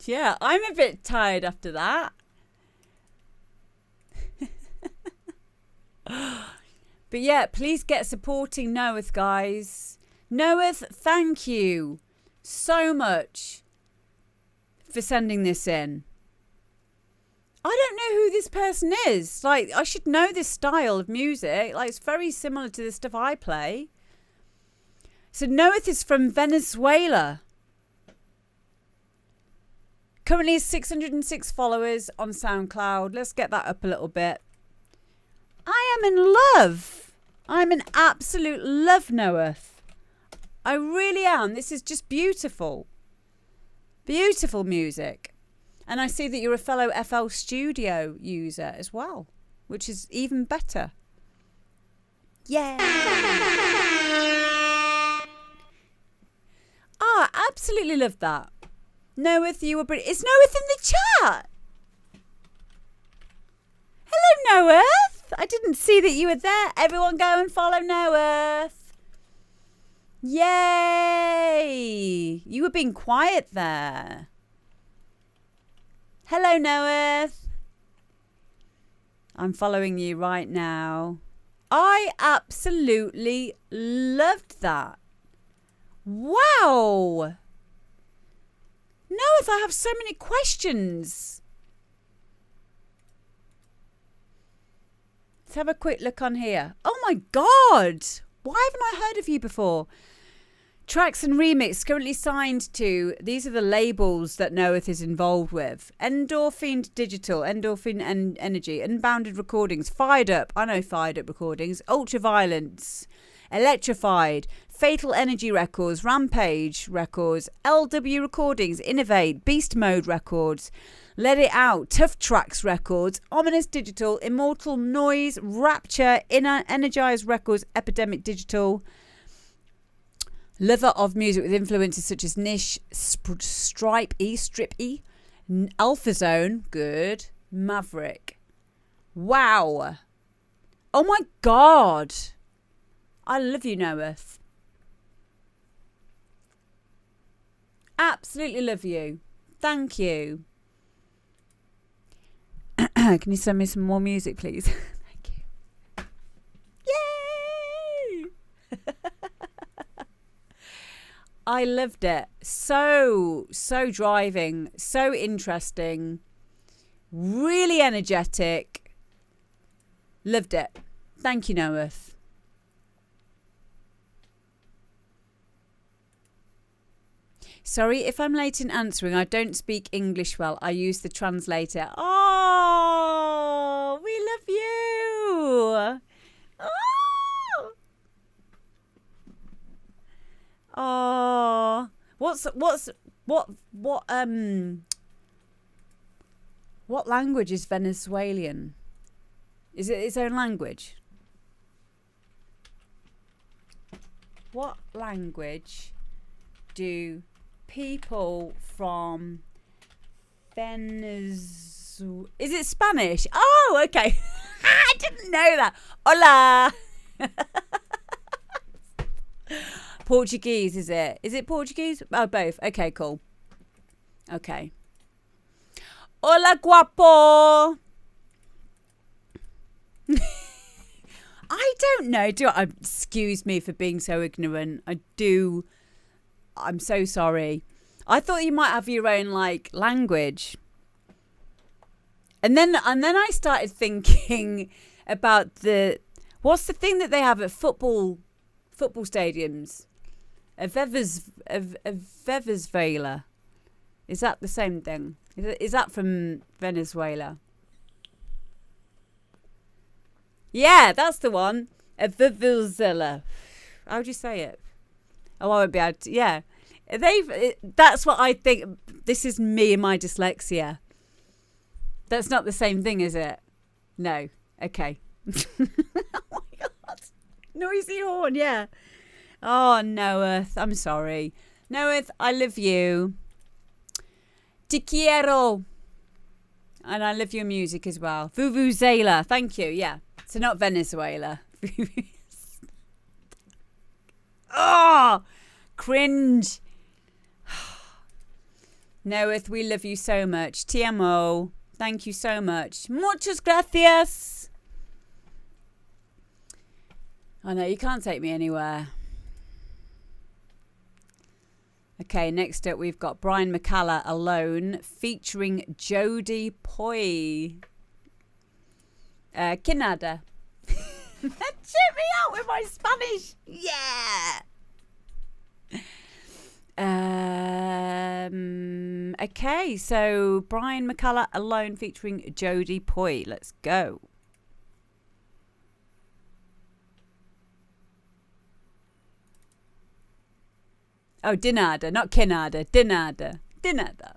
Yeah, I'm a bit tired after that. But yeah, please get supporting Knoweth, guys. Knoweth, thank you so much for sending this in. I don't know who this person is. I should know this style of music. It's very similar to the stuff I play. So Knoweth is from Venezuela. Currently has 606 followers on SoundCloud. Let's get that up a little bit. I am in love. I'm in absolute love, Knoweth. I really am. This is just beautiful. Beautiful music. And I see that you're a fellow FL Studio user as well, which is even better. Yeah. Absolutely love that. Knoweth, you were brilliant. Is Knoweth in the chat? Hello, Knoweth. I didn't see that you were there. Everyone go and follow Knoweth. Yay. You were being quiet there. Hello, Knoweth. I'm following you right now. I absolutely loved that. Wow. Knoweth, I have so many questions. Let's have a quick look on here. Oh my God. Why haven't I heard of you before? Tracks and Remix currently signed to, these are the labels that Knoweth is involved with. Endorphin Digital, Endorphin Energy, Unbounded Recordings, Fired Up, I know Fired Up Recordings, Ultraviolence, Electrified, Fatal Energy Records, Rampage Records, LW Recordings, Innovate, Beast Mode Records, Let It Out, Tough Tracks Records, Ominous Digital, Immortal Noise, Rapture, Energized Records, Epidemic Digital, Lover of music with influences such as Niche, Strip E, Alpha Zone, good, Maverick. Wow. Oh my God. I love you, Knoweth. Absolutely love you. Thank you. Can you send me some more music, please? Thank you. Yay! I loved it. So driving, so interesting, really energetic. Loved it. Thank you, Noeth. Sorry if I'm late in answering. I don't speak English well. I use the translator. Oh, we love you. Oh. What language is Venezuelan? Is it its own language? What language do people from Venezuela... Is it Spanish? Oh, okay. I didn't know that. Hola. Portuguese, is it? Is it Portuguese? Oh, both. Okay, cool. Okay. Hola, guapo. I don't know. Excuse me for being so ignorant. I'm so sorry. I thought you might have your own language. And then I started thinking about what's the thing that they have at football stadiums? A Venezuela. Is that the same thing? Is that from Venezuela? Yeah, that's the one. A Venezuela. How do you say it? Oh, I won't be able to. Yeah. That's what I think. This is me and my dyslexia. That's not the same thing, is it? No. Okay. Oh my God. Noisy horn, yeah. Oh, Noeth, I'm sorry. Noeth, I love you. Te quiero. And I love your music as well. Vuvuzela. Thank you, yeah. So not Venezuela. Oh, cringe. Noeth, we love you so much. Te amo. Thank you so much. Muchas gracias. I know, you can't take me anywhere. Okay, next up we've got Brian McCullough, Alone, featuring Jodie Poi. Que nada. Cheer me out with my Spanish. Yeah. Okay, so Brian McCullough, Alone, featuring Jodie Poi. Let's go. Oh, dinada, not kinada. Dinada. Dinada.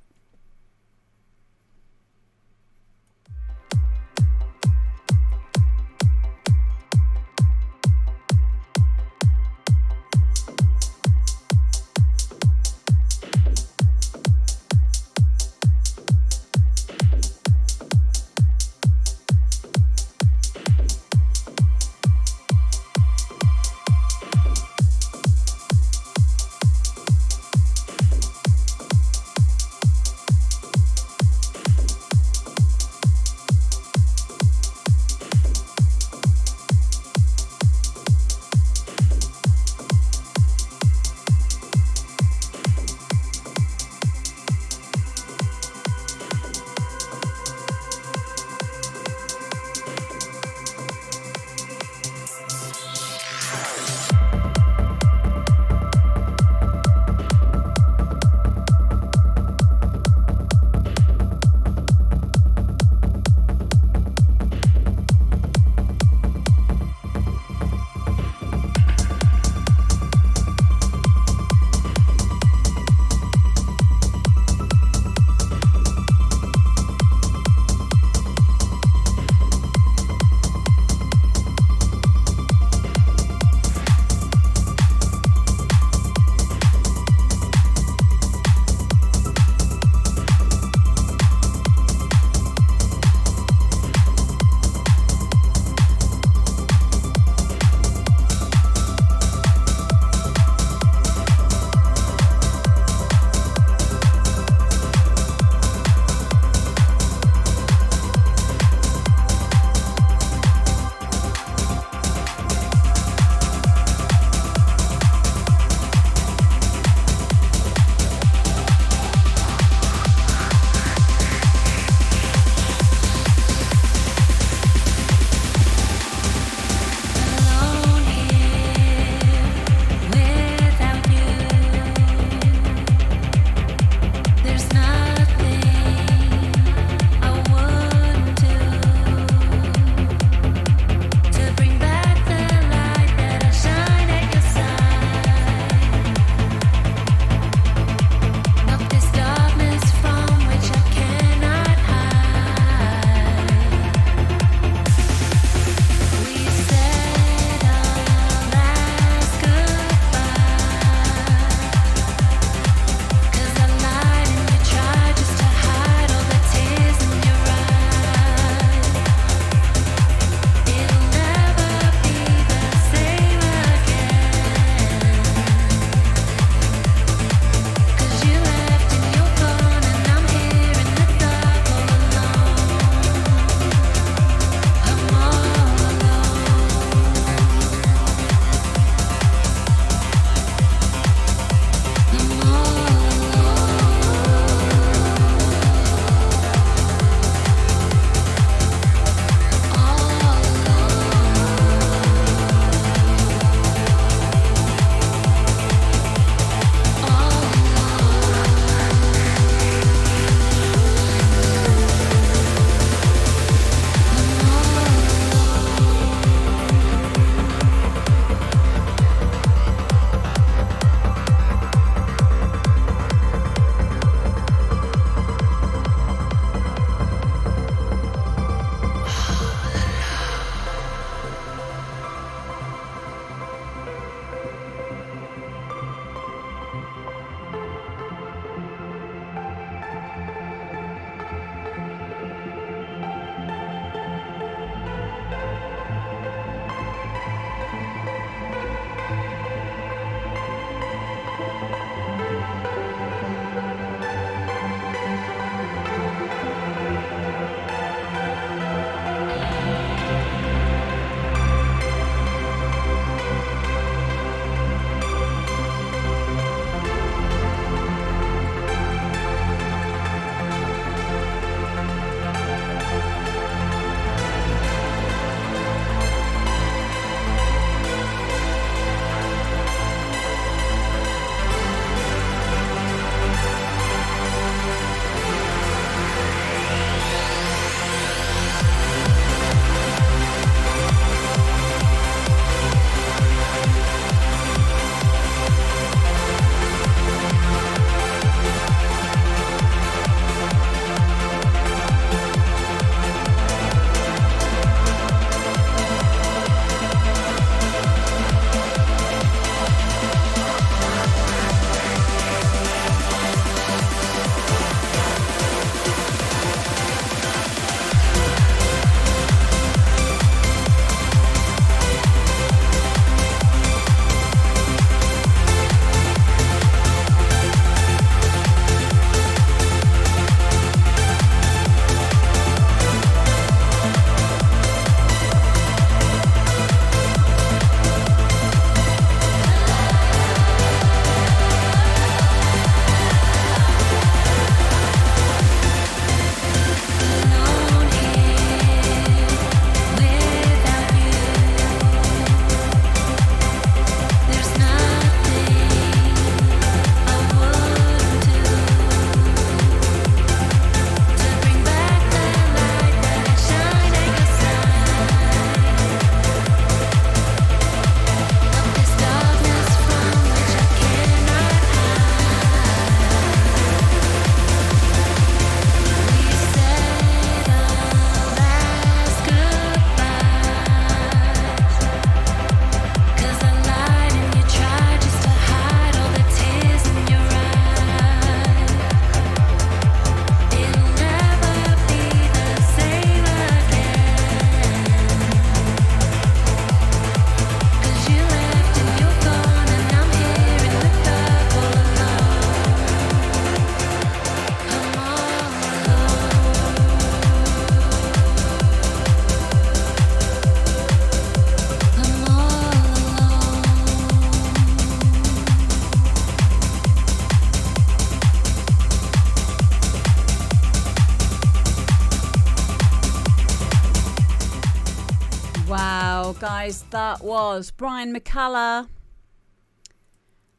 guys, that was Brian McCullough,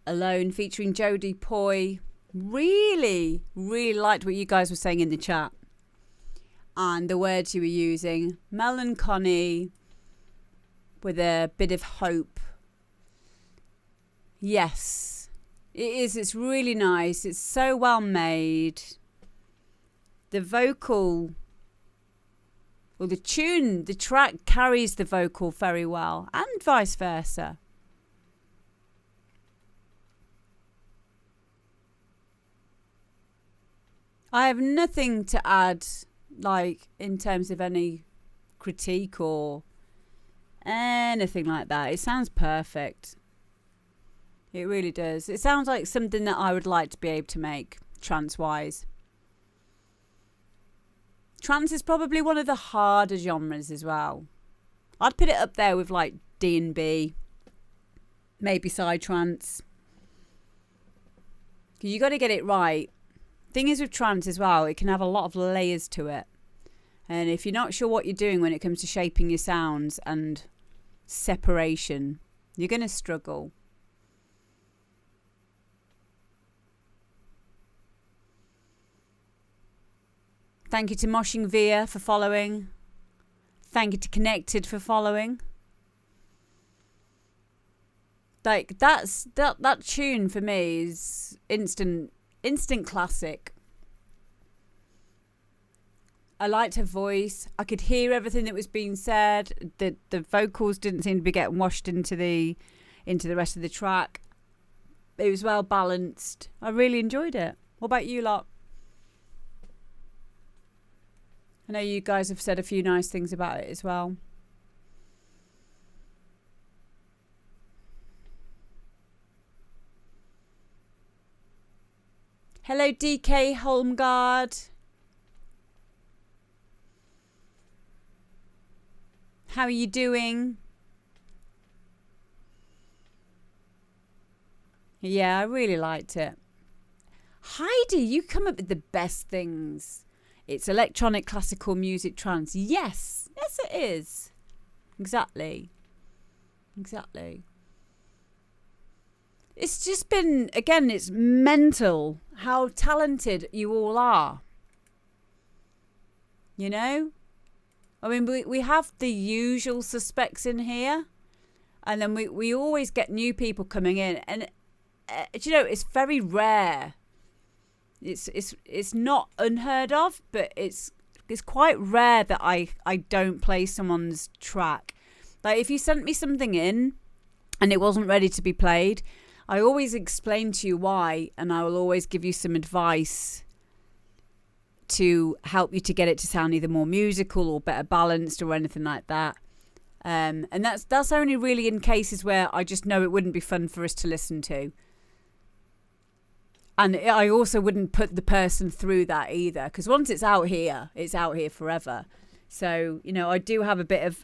Alone, featuring Jodie Poi. Really, really liked what you guys were saying in the chat. And the words you were using. Melancholy with a bit of hope. Yes, it is. It's really nice. It's so well made. The vocal, well, the tune, the track carries the vocal very well, and vice versa. I have nothing to add, like, in terms of any critique or anything like that. It sounds perfect. It really does. It sounds like something that I would like to be able to make, trance-wise. Trance is probably one of the harder genres as well. I'd put it up there with, like, D&B, maybe psytrance. Because you got to get it right. Thing is with trance as well, it can have a lot of layers to it. And if you're not sure what you're doing when it comes to shaping your sounds and separation, you're going to struggle. Thank you to Moshing Via for following. Thank you to Connected for following. Like, that tune for me is instant classic. I liked her voice. I could hear everything that was being said. The vocals didn't seem to be getting washed into the rest of the track. It was well balanced. I really enjoyed it. What about you lot? I know you guys have said a few nice things about it as well. Hello, DK Holmgard. How are you doing? Yeah, I really liked it. Heidi, you come up with the best things. It's electronic classical music trance. Yes, yes it is. Exactly. It's just been, again, it's mental how talented you all are. You know? I mean, we have the usual suspects in here. And then we always get new people coming in. And, you know, it's very rare. It's not unheard of, but it's quite rare that I don't play someone's track. Like, if you sent me something in and it wasn't ready to be played, I always explain to you why, and I will always give you some advice to help you to get it to sound either more musical or better balanced or anything like that. And that's only really in cases where I just know it wouldn't be fun for us to listen to. And I also wouldn't put the person through that either, because once it's out here forever. So, you know, I do have a bit of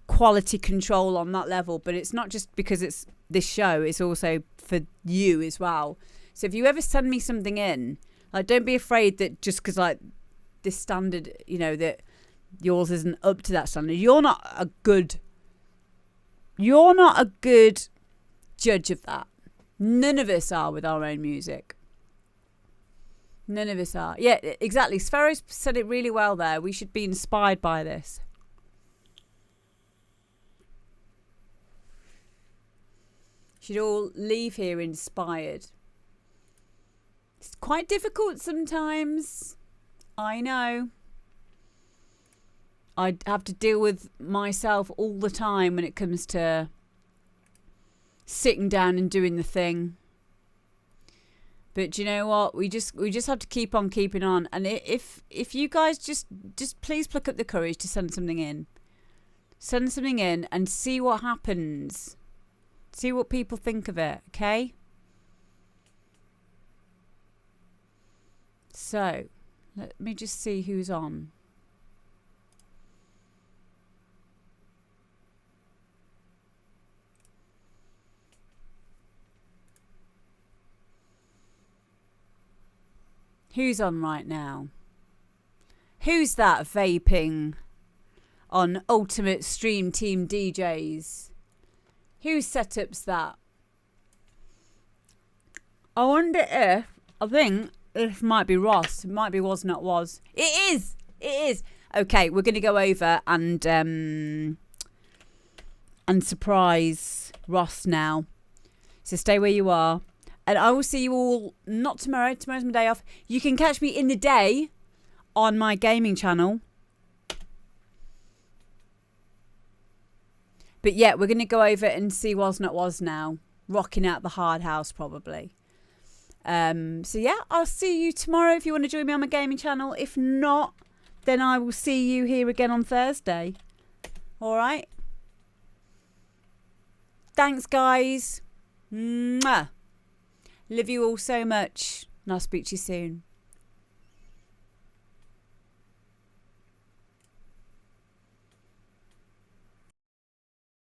quality control on that level, but it's not just because it's this show, it's also for you as well. So if you ever send me something in, like, don't be afraid that just because, like, this standard, you know, that yours isn't up to that standard, you're not a good judge of that. None of us are with our own music. None of us are. Yeah, exactly. Sfero's said it really well there. We should be inspired by this. Should all leave here inspired. It's quite difficult sometimes. I know. I have to deal with myself all the time when it comes to sitting down and doing the thing. But you know what? We just have to keep on keeping on. And if you guys just please pluck up the courage to send something in. Send something in and see what happens. See what people think of it, okay? So, let me just see who's on. Who's on right now? Who's that vaping? on Ultimate Stream Team DJs. Whose setup's that? I wonder if, I think this might be Ross. It might be Was Not Was. It is. It is. Okay, we're going to go over and surprise Ross now. So stay where you are. And I will see you all, not tomorrow. Tomorrow's my day off. You can catch me in the day on my gaming channel. But yeah, we're going to go over and see Was Not Was now. Rocking out the hard house probably. So yeah, I'll see you tomorrow if you want to join me on my gaming channel. If not, then I will see you here again on Thursday. All right. Thanks, guys. Mwah. Love you all so much. And I'll speak to you soon.